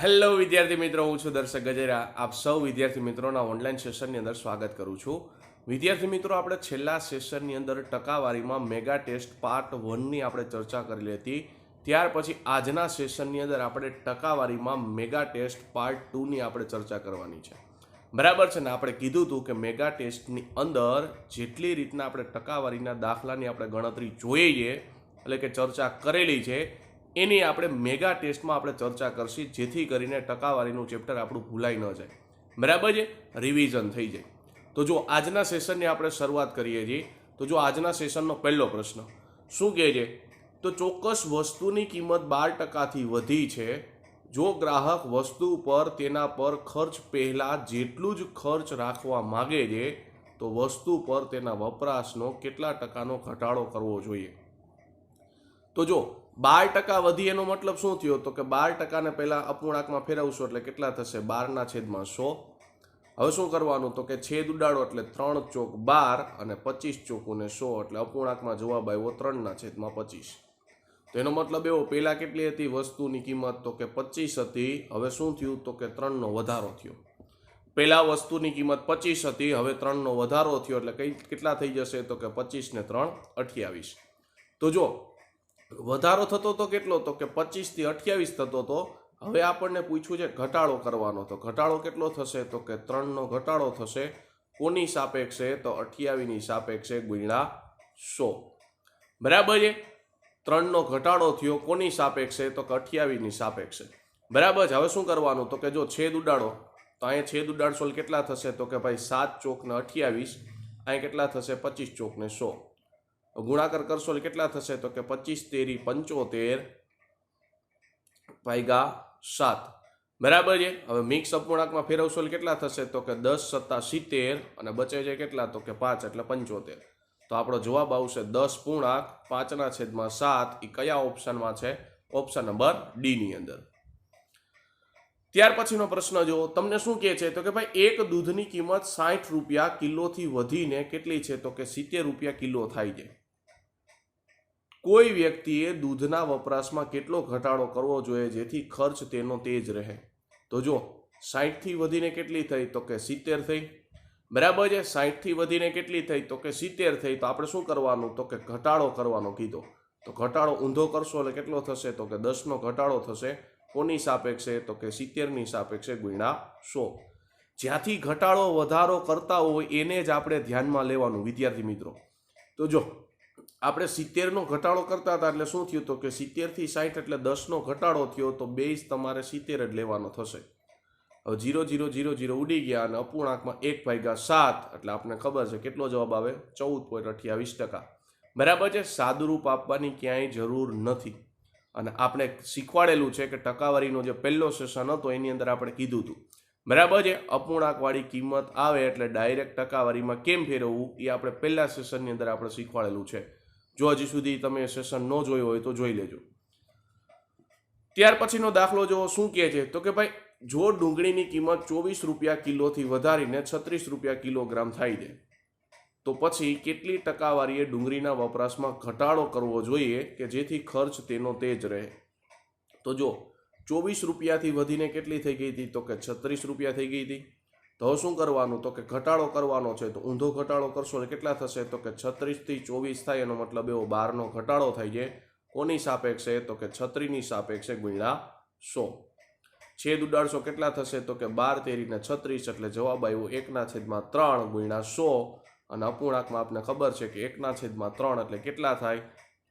Hello વિદ્યાર્થી મિત્રો, હું છું દર્શક ગજેરા. આપ સૌ વિદ્યાર્થી મિત્રોના ઓનલાઈન સેશનની અંદર સ્વાગત કરું છું. વિદ્યાર્થી મિત્રો, આપણે છેલ્લા સેશનની અંદર ટકાવારીમાં મેગા ટેસ્ટ પાર્ટ 1ની આપણે ચર્ચા કરેલી હતી. ત્યાર પછી આજના સેશનની અંદર આપણે ટકાવારીમાં મેગા ટેસ્ટ પાર્ટ 2ની આપણે ચર્ચા કરવાની છે. બરાબર છે ને? આપણે કીધું હતું કે મેગા ટેસ્ટની અંદર જેટલી રીતના આપણે ટકાવારીના દાખલાની આપણે ગણતરી જોઈએ એટલે કે ચર્ચા કરેલી છે એની આપણે મેગા ટેસ્ટમાં આપણે ચર્ચા કરશી, જેથી કરીને ટકાવારીનું ચેપ્ટર આપણું ભૂલાઈ ન જાય. બરાબર છે? રિવિઝન થઈ જાય. તો જો આજના સેશનની આપણે શરૂઆત કરીએ છીએ, તો જો આજના સેશનનો પહેલો પ્રશ્ન શું કહે છે, તો ચોક્કસ વસ્તુની કિંમત 12%થી વધી છે. જો ગ્રાહક વસ્તુ પર તેના પર ખર્ચ પહેલાં જેટલું જ ખર્ચ રાખવા માગે છે, તો વસ્તુ પર તેના વપરાશનો કેટલા ટકાનો ઘટાડો કરવો જોઈએ. તો જો 12% વધી એનો મતલબ શું થયો, તો કે 12%ને પહેલાં અપૂર્ણાંકમાં ફેરવશો એટલે કેટલા થશે? 12/100. હવે શું કરવાનું, તો કે છેદ ઉડાડો એટલે 3 ચોક 12 અને 25 ચોકુને 100 એટલે અપૂર્ણાંકમાં જવાબ આવ્યો 3/25. તો એનો મતલબ એવો, પહેલાં કેટલી હતી વસ્તુની કિંમત, તો કે 25 હતી. હવે શું થયું, તો કે 3નો વધારો થયો. પહેલાં વસ્તુની કિંમત 25 હતી, હવે 3નો વધારો થયો એટલે કેટલા થઈ જશે, તો કે 25 ને 3 28. તો જો વધારો થતો તો કેટલો, તો કે 25 થી 28 થતો તો. હવે આપણને પૂછ્યું છે ઘટાડો કરવાનો, તો ઘટાડો કેટલો થશે, તો કે 3નો ઘટાડો થશે. કોની સાપેક્ષે, તો 28ની સાપેક્ષે ગુણ્યા 100. બરાબર છે? 3નો ઘટાડો થયો કોની સાપેક્ષે, તો કે 28ની સાપેક્ષે. બરાબર છે? હવે શું કરવાનું, તો કે જો છેદ ઉડાડો, તો અહીંયા છેદ ઉડાડશો કેટલા થશે, તો કે ભાઈ 7 ચોક ને 28, અહીં કેટલા થશે 25 ચોક ને 100. ગુણાકાર કરશો એટલે કેટલા થશે, તો કે 25 તેરી 75 ભાગ્યા 7. બરાબર છે? હવે મિક્સ અપૂર્ણાંકમાં ફેરવશો એટલે કેટલા થશે, તો કે 10 સત્તા 70 અને બચે છે કેટલા, તો કે 5 એટલે 75. તો આપણો જવાબ આવશે 10 પૂર્ણાંક 5/7. એ કયા ઓપ્શનમાં છે? ઓપ્શન નંબર ડી ની અંદર. ત્યાર પછીનો પ્રશ્ન જો તમને શું કહે છે, તો કે ભાઈ એક દૂધની કિંમત 60 રૂપિયા કિલોથી વધીને કેટલી છે, તો કે 70 રૂપિયા કિલો થાય છે. કોઈ વ્યક્તિએ દૂધના વપરાશમાં કેટલો ઘટાડો કરવો જોઈએ જેથી ખર્ચ તેનો તે જ રહે. તો જો 60 થી વધીને કેટલી થઈ, તો કે 70 થઈ. બરાબર છે? 60 થી વધીને કેટલી થઈ, તો કે 70 થઈ. તો આપણે શું કરવાનું, તો કે ઘટાડો કરવાનો કીધો. તો ઘટાડો ઊંધો કરશો એટલે કેટલો થશે, તો કે 10નો ઘટાડો થશે. કોની સાપેક્ષે, તો કે 70ની સાપેક્ષે ગુણ્યા 100. જ્યાંથી ઘટાડો વધારો કરતા હોય એને જ આપણે ધ્યાનમાં લેવાનું વિદ્યાર્થી મિત્રો. તો જો આપણે 70નો ઘટાડો કરતા હતા એટલે શું થયું, તો કે 70 થી 60 એટલે 10નો ઘટાડો થયો, તો બેઝ તમારે 70 જ લેવાનો થશે. હવે 0 0 0 0 ઉડી ગયા અને અપૂર્ણાંકમાં 1/7 એટલે આપણને ખબર છે કેટલો જવાબ આવે, 14.28%. બરાબર છે? સાદુરૂપ આપવાની ક્યાંય જરૂર નથી. અને આપણે શીખવાડેલું છે કે ટકાવારીનો જે પહેલો સેશન હતો એની અંદર આપણે કીધું હતું. બરાબર છે? અપૂર્ણાંકવાળી કિંમત આવે એટલે ડાયરેક્ટ ટકાવારીમાં કેમ ફેરવવું એ આપણે પહેલા સેશનની અંદર આપણે શીખવાડેલું છે. જો હજી સુધી તમે સેશન ન જોયું હોય તો જોઈ લેજો. ત્યાર પછીનો દાખલો જો શું કહે છે, તો કે ભાઈ જો ડુંગળીની કિંમત 24 રૂપિયા કિલોથી વધારીને 36 રૂપિયા કિલોગ્રામ થાય છે, તો પછી કેટલી ટકાવારીએ ડુંગળીના વપરાશમાં ઘટાડો કરવો જોઈએ કે જેથી ખર્ચ તેનો તે જ રહે. તો જો 24 રૂપિયાથી વધીને કેટલી થઈ ગઈ હતી, તો કે 36 રૂપિયા થઈ ગઈ હતી. તો હવે શું કરવાનું, તો કે ઘટાડો કરવાનો છે. તો ઊંધો ઘટાડો કરશો એટલે કેટલા થશે, તો કે 36 થી 24 થાય એનો મતલબ એવો 12નો ઘટાડો થાય છે. કોની સાપેક્ષે, તો કે 36ની સાપેક્ષે ગુણ્યા 100. છેદ ઉડાડશો કેટલા થશે, તો કે 12 તેરીને 36 એટલે જવાબ આવ્યો 1/3 ગુણ્યા 100. અને અપૂર્ણાંકમાં આપણે ખબર છે કે 1/3 એટલે કેટલા થાય,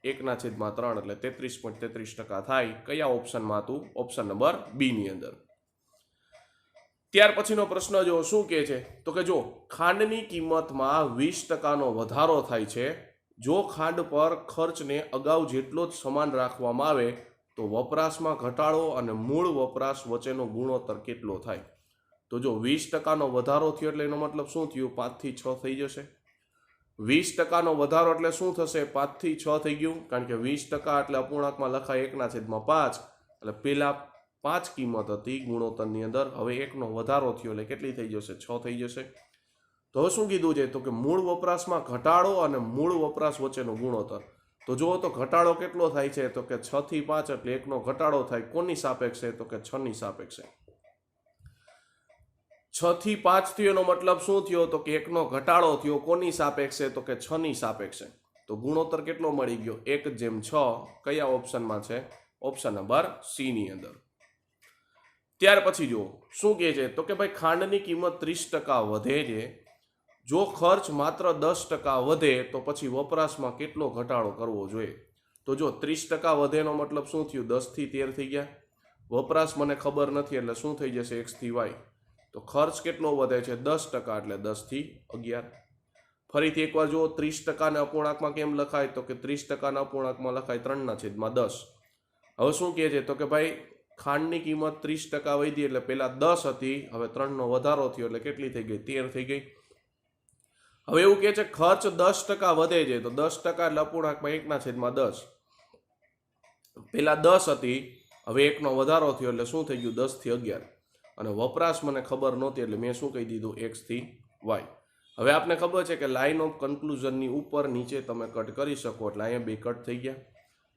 1/3 એટલે 33.33% થાય. કયા ઓપ્શનમાં હતું? ઓપ્શન નંબર બી ની અંદર. ત્યાર પછીનો પ્રશ્ન જો શું કહે છે, તો કે જો ખાંડની કિંમતમાં 20%નો વધારો થાય છે. જો ખાંડ પર ખર્ચને અગાઉ જેટલો જ સમાન રાખવામાં આવે તો વપરાશમાં ઘટાડો અને મૂળ વપરાશ વચ્ચેનો ગુણોત્તર કેટલો થાય. તો જો 20%નો વધારો થયો એટલે એનો મતલબ શું થયું, 5 થી 6 થઈ જશે. 20%નો વધારો એટલે શું થશે, 5 થી 6 થઈ ગયું. કારણ કે 20% એટલે અપૂર્ણાંકમાં લખાય 1/5 એટલે પેલા 5 કિંમત હતી ગુણોત્તરની અંદર, હવે 1નો વધારો થયો એટલે કેટલી થઈ જશે, 6 થઈ જશે. તો હવે શું કીધું છે, તો કે મૂળ વપરાશમાં ઘટાડો અને મૂળ વપરાશ વચ્ચેનો ગુણોત્તર. તો જુઓ તો ઘટાડો કેટલો થાય છે તો કે 6 થી 5 એટલે 1 નો ઘટાડો થાય. કોની સાપેક્ષે તો કે 6 ની સાપેક્ષે. 6 થી 5 થયો એનો મતલબ શું થયો તો કે 1 નો ઘટાડો થયો. કોની સાપેક્ષે તો કે 6 ની સાપેક્ષે. તો ગુણોત્તર કેટલો મળી ગયો 1/6. કયા ઓપ્શનમાં છે? ઓપ્શન નંબર સી ની અંદર. ત્યાર પછી જુઓ શું કહે છે તો કે ભાઈ ખાંડની કિંમત 30% વધે છે. જો ખર્ચ માત્ર 10% વધે તો પછી વપરાશમાં કેટલો ઘટાડો કરવો જોઈએ? તો જો 30% વધેનો મતલબ શું થયું? 10 થી 13 થઈ ગયા. વપરાશ મને ખબર નથી એટલે શું થઈ જશે? x થી y. તો ખર્ચ કેટલો વધે છે? 10% એટલે 10 થી 11. ફરીથી એકવાર જુઓ 30% ને અપૂર્ણાંકમાં કેમ લખાય તો કે 30% ના અપૂર્ણાંકમાં લખાય 3/10. હવે શું કહે છે તો કે ભાઈ ખાંડની કિંમત 30% વધી એટલે પહેલા 10 હતી, હવે 3 નો વધારો થયો એટલે કેટલી થઈ ગઈ? 13 થઈ ગઈ. હવે એવું કહે છે ખર્ચ 10% વધે છે તો 10% એટલે અપૂર્ણાંકમાં 1/10. પહેલા 10 હતી, હવે 1 નો વધારો થયો એટલે શું થઈ ગયું? 10 થી 11. અને વપરાશ મને ખબર નહોતી એટલે મેં શું કહી દીધું? x થી y. હવે આપને ખબર છે કે લાઇન ઓફ કન્ક્લુઝનની ઉપર નીચે તમે કટ કરી શકો એટલે અહીંયા બે કટ થઈ ગયા.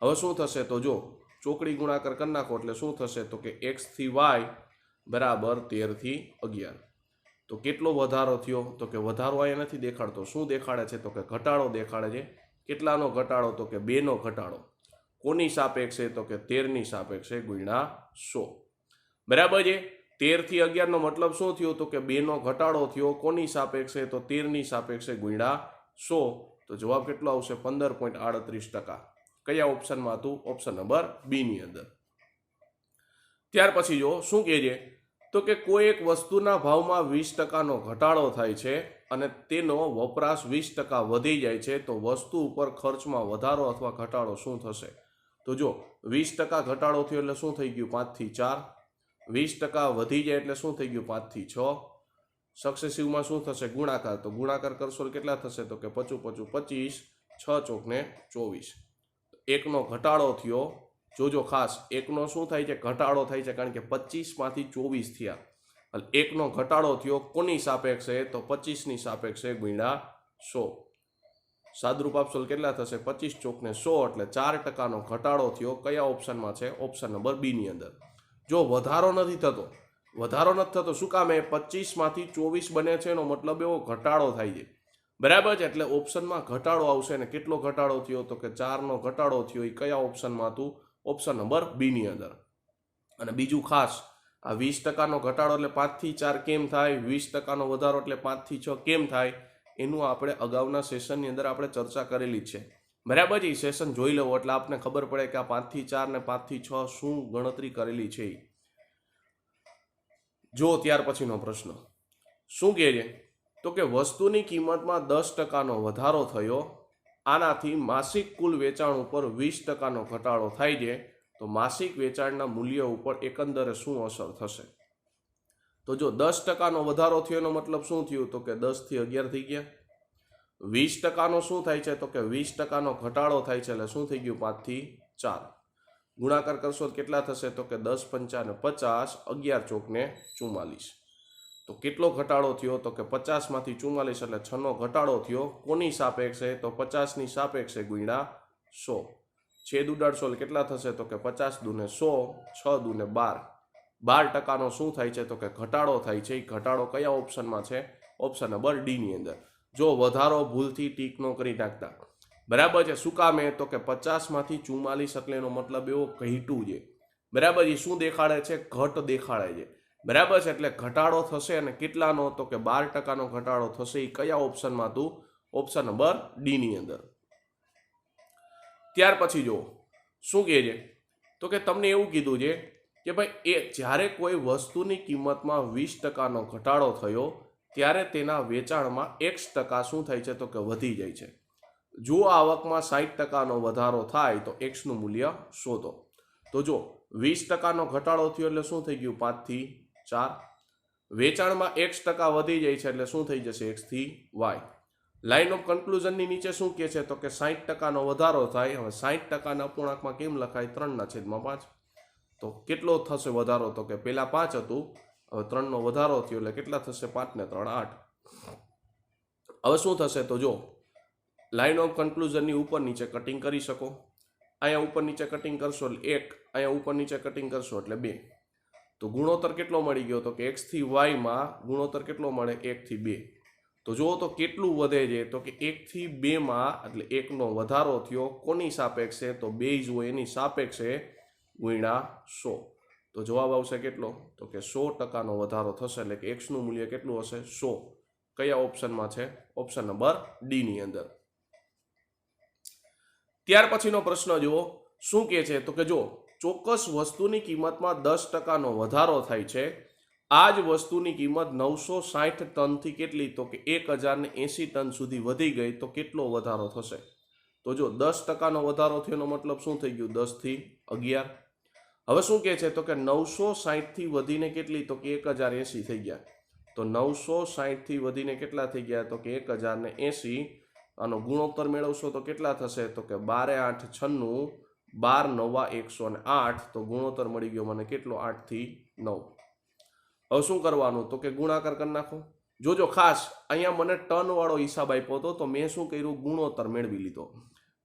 હવે શું થશે તો જો ચોકડી ગુણાકાર કરી નાખો એટલે શું થશે તો કે x થી y બરાબર 13 થી 11. તો કેટલો વધારો થયો તો કે વધારો અહીંયા નથી દેખાડતો. શું દેખાડે છે તો કે ઘટાડો દેખાડે છે. કેટલાનો ઘટાડો તો કે 2 નો ઘટાડો. કોની સાપેક્ષે તો કે 13 ની સાપેક્ષે ગુણ્યા 100. બરાબર છે. 13 થી 11 નો મતલબ શું થયો તો કે 2 નો ઘટાડો થયો. કોની સાપેક્ષે તો 13 ની સાપેક્ષે ગુણ્યા 100. તો જવાબ કેટલો આવશે? 15.38%. કયા ઓપ્શનમાં હતું? ઓપ્શન નંબર બી ની અંદર. ત્યાર પછી જો શું કહે છે તો કે કોઈ એક વસ્તુના ભાવમાં 20% નો ઘટાડો થાય છે અને તેનો વપરાશ 20% વધી જાય છે તો વસ્તુ ઉપર ખર્ચમાં વધારો અથવા ઘટાડો શું થશે? તો જો 20% ઘટાડો થયો એટલે શું થઈ ગયું? 5 થી 4. 20% વધી જાય એટલે શું થઈ ગયું? 5 થી 6. સક્સેસિવમાં શું થશે? ગુણાકાર. તો ગુણાકાર કરશો કેટલા થશે તો કે 5 5 25, 6 ચોક ને 24. 1 નો ઘટાડો થયો. જોજો ખાસ 1 નો શું થાય છે? ઘટાડો થાય છે કારણ કે 25 માંથી 24 થયા. 1 નો ઘટાડો થયો. કોની સાપેક્ષે? તો 25 ની સાપેક્ષે ગુણ્યા 100. સાદરૂપ આપશો કેટલા થશે? 25 ચોક ને 100 એટલે 4% નો ઘટાડો થયો. કયા ઓપ્શનમાં છે? ઓપ્શન નંબર બી ની અંદર. જો વધારો નથી થતો શું કામ? 25 માંથી 24 બને છે એનો મતલબ એવો ઘટાડો થાય છે. બરાબર છે. એટલે ઓપ્શનમાં ઘટાડો આવશે ને કેટલો ઘટાડો થયો તો કે 4 નો ઘટાડો થયો. એ કયા ઓપ્શનમાં હતું? ઓપ્શન નંબર બી ની અંદર. અને બીજું ખાસ આ 20% નો ઘટાડો એટલે 5 થી 4 કેમ થાય? 20% નો વધારો એટલે 5 થી 6 કેમ થાય? એનું આપણે અગાઉના સેશનની અંદર આપણે ચર્ચા કરેલી જ છે. બરાબર છે. સેશન જોઈ લેવો એટલે આપને ખબર પડે કે આ 5 થી 4 ને 5 થી 6 શું ગણતરી કરેલી છે. જો ત્યાર પછીનો પ્રશ્ન શું કહે છે તો કે વસ્તુની કિંમતમાં 10% નો વધારો થયો. આનાથી માસિક કુલ વેચાણ ઉપર 20% નો ઘટાડો થાય છે તો માસિક વેચાણના મૂલ્ય ઉપર એકંદરે શું અસર થશે? તો જો 10% નો વધારો થયો એનો મતલબ શું થયું તો કે 10 થી 11 થઈ ગયા. 20% નો શું થાય છે તો કે 20% નો ઘટાડો થાય છે એટલે શું થઈ ગયું? 5 થી 4. ગુણાકાર કરશો કેટલા થશે તો કે 10 5 ને 50, 11 ચોક ને 44. તો કેટલો ઘટાડો થયો તો કે 50 માંથી 44 એટલે 6 નો ઘટાડો થયો. કોની સાપેક્ષે? તો 50 ની સાપેક્ષે ગુણ્યા 100. છેદ ઉડાડશો કેટલા થશે તો કે 50 દુને 100, 6 દુને 12. 12% નો શું થાય છે તો કે ઘટાડો થાય છે. એ ઘટાડો કયા ઓપ્શનમાં છે? ઓપ્શન નંબર ડી ની અંદર. જો વધારો ભૂલથી ટીક નો કરી નાખતા. બરાબર છે. શું કામ? તો કે 50 માંથી 44 એટલે એનો મતલબ એવો ઘટ્યું છે. બરાબર છે. શું દેખાડે છે? ઘટ દેખાડે છે. બરાબર છે. એટલે ઘટાડો થશે અને કેટલાનો તો કે 12% નો ઘટાડો થશે. એ કયા ઓપ્શનમાં હતું? ઓપ્શન નંબર ડી ની અંદર. ત્યાર પછી જો શું કહે છે તો કે તમને એવું કીધું છે કે ભાઈ જ્યારે કોઈ વસ્તુની કિંમતમાં 20% નો ઘટાડો થયો ત્યારે તેના વેચાણમાં x% શું થાય છે તો કે વધી જાય છે. જો આવકમાં 60% નો વધારો થાય તો x નું મૂલ્ય શોધો. તો જો 20% નો ઘટાડો થયો એટલે શું થઈ ગયું? 5 થી 4. વેચાણમાં x% વધી જાય છે એટલે શું થઈ જશે? x થી y. લાઇન ઓફ કન્ક્લુઝનની નીચે શું કહે છે તો કે 60% નો વધારો થાય. હવે 60% ના અપૂર્ણાંકમાં કેમ લખાય? 3/5. તો કેટલો થશે વધારો તો કે પહેલા 5 હતું, હવે 3 નો વધારો થયો એટલે કેટલા થશે? 5 ને 3 8. હવે શું થશે તો જો લાઇન ઓફ કન્ક્લુઝનની ઉપર નીચે કટિંગ કરી શકો. અહીંયા ઉપર નીચે કટિંગ કરશો એટલે 1, અહીંયા ઉપર નીચે કટિંગ કરશો એટલે 2. તો ગુણોત્તર કેટલો મળી ગયો? તો કે x થી y માં ગુણોત્તર કેટલો મળે? 1 થી 2. તો જુઓ તો કેટલું વધે છે? તો કે 1 થી 2 માં એટલે 1 નો વધારો થયો. કોની સાપેક્ષે? તો 2 જ હોય એની સાપેક્ષે ગુણ્યા 100. તો જવાબ આવશે કેટલો? તો કે 100% નો વધારો થશે. એટલે કે x નું મૂલ્ય કેટલું હશે? 100. કયા ઓપ્શનમાં છે? ઓપ્શન નંબર ડી ની અંદર. ત્યાર પછીનો પ્રશ્ન જુઓ, શું કહે છે? તો કે જો ચોક્કસ વસ્તુની કિંમતમાં 10%નો વધારો થાય છે, આ જ વસ્તુની કિંમત 960 ટનથી કેટલી? તો કે 1080 ટન સુધી વધી ગઈ તો કેટલો વધારો થશે? તો જો 10%નો વધારો થયોનો મતલબ શું થઈ ગયું? 10 થી 11. હવે શું કહે છે? તો કે 960 થી વધીને કેટલી? તો કે 1080 થઈ ગયા. તો 960 થી વધીને કેટલા થઈ ગયા? તો કે 1080. આનો ગુણોત્તર મેળવશો તો કેટલા થશે? તો કે 12 8 96, 12 9 108. તો ગુણોત્તર મળી ગયો મને કેટલો? 8 થી 9. હવે શું કરવાનું? તો કે ગુણાકાર કરી નાખો. જોજો ખાસ અહીંયા મને ટન વાળો હિસાબ આપ્યો હતો તો મેં શું કર્યું? ગુણોત્તર મેળવી લીધો.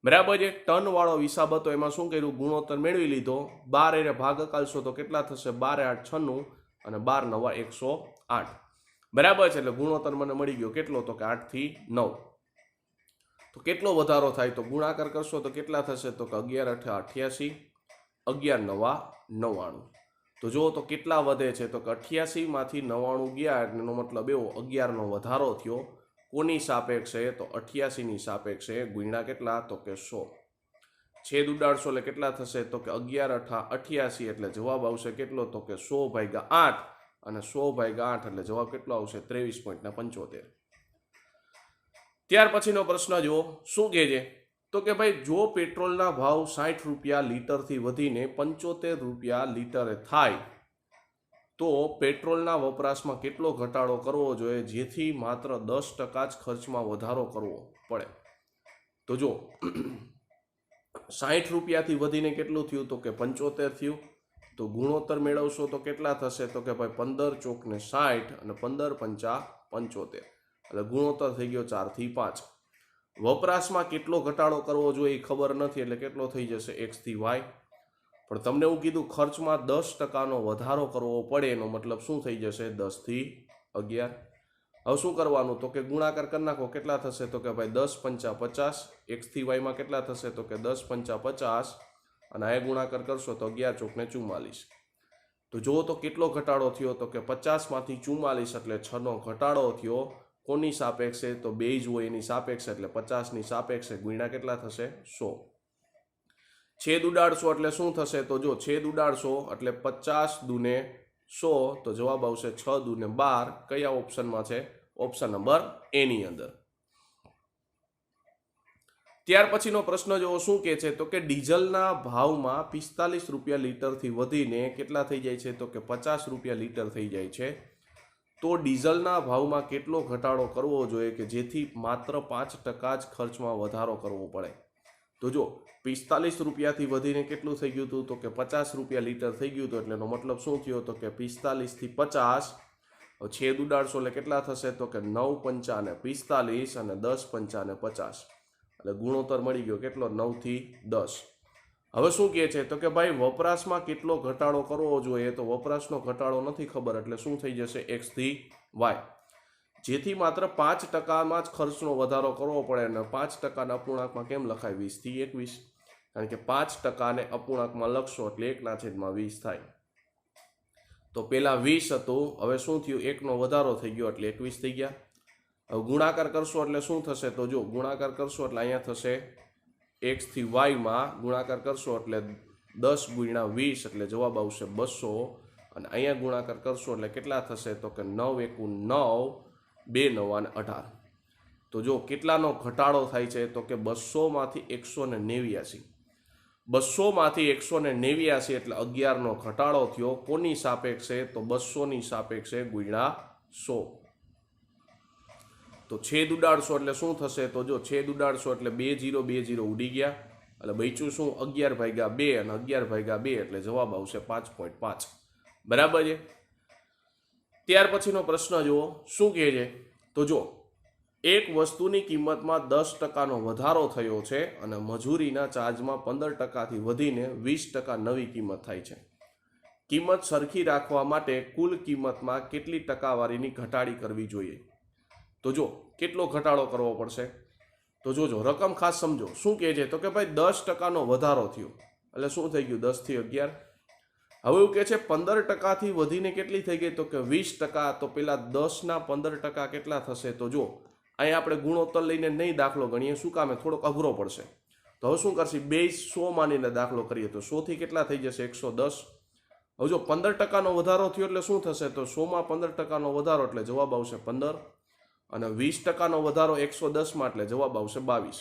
બરાબર છે. ટન વાળો હિસાબ હતો એમાં શું કર્યું? ગુણોત્તર મેળવી લીધો. 12 એને ભાગાકારશો તો કેટલા થશે? 12 8 96 અને 12 9 108. બરાબર છે. એટલે ગુણોત્તર મને મળી ગયો કેટલો? તો કે 8 થી 9. તો કેટલો વધારો થાય? તો ગુણાકાર કરશો તો કેટલા થશે? તો કે 11 8 88, 11 9 99. તો જુઓ તો કેટલા વધે છે? તો કે 88 માંથી 99 ગયા એટલે એનો મતલબ એવો 11 નો વધારો થયો. કોની સાપેક્ષે? તો 88 ની સાપેક્ષે ગુણ્યા કેટલા? તો કે 100. છેદ ઉડાડશો એટલે કેટલા થશે? તો કે 11 8 88 એટલે જવાબ આવશે કેટલો? તો કે 100/8. અને 100/8 એટલે જવાબ કેટલો આવશે? 23.75. ત્યાર પછીનો પ્રશ્ન જુઓ, શું કહે છે? તો કે ભાઈ જો પેટ્રોલના ભાવ 60 રૂપિયા લીટરથી વધીને 75 રૂપિયા લીટરે થાય તો પેટ્રોલના વપરાશમાં કેટલો ઘટાડો કરવો જોઈએ જેથી માત્ર 10% જ ખર્ચમાં વધારો કરવો પડે? તો જો 60 રૂપિયાથી વધીને કેટલું થયું? તો કે 75 થયું. તો ગુણોત્તર મેળવશો તો કેટલા થશે? તો કે ભાઈ 15 ચોક ને 60 અને 15 પંચા 75. એટલે ગુણોત્તર થઈ ગયો 4 થી 5. વપરાશમાં કેટલો ઘટાડો કરવો જોઈએ એ ખબર નથી એટલે કેટલો થઈ જશે? x થી y. પણ તમને એવું કીધું ખર્ચમાં 10%નો વધારો કરવો પડે એનો મતલબ શું થઈ જશે? 10 થી 11. હવે શું કરવાનું? તો કે ગુણાકાર કરી નાખો. કેટલા થશે? તો કે ભાઈ 10 પંચા 50. x થી y માં કેટલા થશે? તો કે 10 પંચા 50 અને આ ગુણાકાર કરશો તો 11 ચોક ને 44. તો જુઓ તો કેટલો ઘટાડો થયો? તો કે 50 માંથી 44 એટલે 6 નો ઘટાડો થયો. કોની સાપેક્ષે? તો 2 જ હોય એની સાપેક્ષે એટલે 50 ની સાપેક્ષે ગુણ્યા કેટલા થશે? 100. છેદ ઉડાડશો એટલે શું થશે? તો જો છેદ ઉડાડશો એટલે 50 દુને 100 તો જવાબ આવશે 6 દુને 12. કયા ઓપ્શનમાં છે? ઓપ્શન નંબર એ ની અંદર. ત્યાર પછીનો પ્રશ્ન જો શું કહે છે? તો કે ડીઝલના ભાવમાં 45 રૂપિયા લીટરથી વધીને કેટલા થઈ જાય છે? તો કે 50 રૂપિયા લીટર થઈ જાય છે. તો ડીઝલના ભાવમાં કેટલો ઘટાડો કરવો જોઈએ કે જેથી માત્ર 5% જ ખર્ચમાં વધારો કરવો પડે? તો જો 45 રૂપિયાથી વધીને કેટલું થઈ ગયું હતું? તો કે 50 રૂપિયા લીટર થઈ ગયું હતું. એટલે એનો મતલબ શું થયો? તો કે 45 થી 50. છેદ ઉડાડશો એટલે કેટલા થશે? તો કે 9 પંચા ને 45 અને 10 પંચા ને 50. એટલે ગુણોત્તર મળી ગયો કેટલો? 9 થી 10. હવે શું કહે છે? તો કે ભાઈ વપરાશમાં કેટલો ઘટાડો કરવો જોઈએ? તો વપરાશનો ઘટાડો નથી ખબર એટલે શું થઈ જશે? x થી y. જેથી માત્ર 5%માં જ ખર્ચનો વધારો કરવો પડે અને 5%ના અપૂર્ણાંકમાં કેમ લખાય? 20 થી 21. કારણ કે 5%ને અપૂર્ણાંકમાં લખશો એટલે 1/20 થાય. તો પેલા 20 હતું, હવે શું થયું? 1 નો વધારો થઈ ગયો એટલે 21 થઈ ગયા. હવે ગુણાકાર કરશો એટલે શું થશે? તો જો ગુણાકાર કરશો એટલે અહીંયા થશે x થી y માં ગુણાકાર કરશો એટલે 10 ગુણ્યા 20 એટલે જવાબ આવશે 200. અને અહીંયા ગુણાકાર કરશો એટલે કેટલા થશે? તો કે 9 એકુ 9, 2 9 અને 18. તો જો કેટલાનો ઘટાડો થાય છે? તો કે 200 માંથી 189. 200 માંથી 189 એટલે 11 નો ઘટાડો થયો. કોની સાપેક્ષે? તો 200 ની સાપેક્ષે ગુણ્યા 100. તો છેદ ઉડાડશો એટલે શું થશે? તો જો છેદ ઉડાડશો એટલે 2 0 2 0 ઉડી ગયા એટલે બચ્યું શું? 11/2 અને 11/2 એટલે જવાબ આવશે 5.5. બરાબર છે. ત્યાર પછીનો પ્રશ્ન જુઓ, શું કહે છે? તો જો એક વસ્તુની કિંમતમાં 10% વધારો થયો છે અને મજૂરીના ચાર્જમાં 15%થી વધીને 20% નવી કિંમત થાય છે. કિંમત સરખી રાખવા માટે કુલ કિંમતમાં કેટલી ટકાવારીની ઘટાડી કરવી જોઈએ? તો જો કેટલો ઘટાડો કરવો પડશે, તો જોજો રકમ ખાસ સમજો. શું કહે છે તો કે ભાઈ 10%નો વધારો થયો એટલે શું થઈ ગયું? 10 થી 11. હવે એવું કહે છે 15%થી વધીને કેટલી થઈ ગઈ? તો કે 20%. તો પેલા 10ના 15% કેટલા થશે? તો જો અહીંયા આપણે ગુણોત્તર લઈને નહીં દાખલો ગણીએ. શું કામે? થોડોક અઘરો પડશે. તો હવે શું કરશે? બેઝ 100 માનીને દાખલો કરીએ તો 100 થી કેટલા થઈ જશે? 110. હવે જો 15%નો વધારો થયો એટલે શું થશે? તો 100માં 15%નો વધારો એટલે જવાબ આવશે 15 અને 20%નો વધારો 110માં એટલે જવાબ આવશે 22.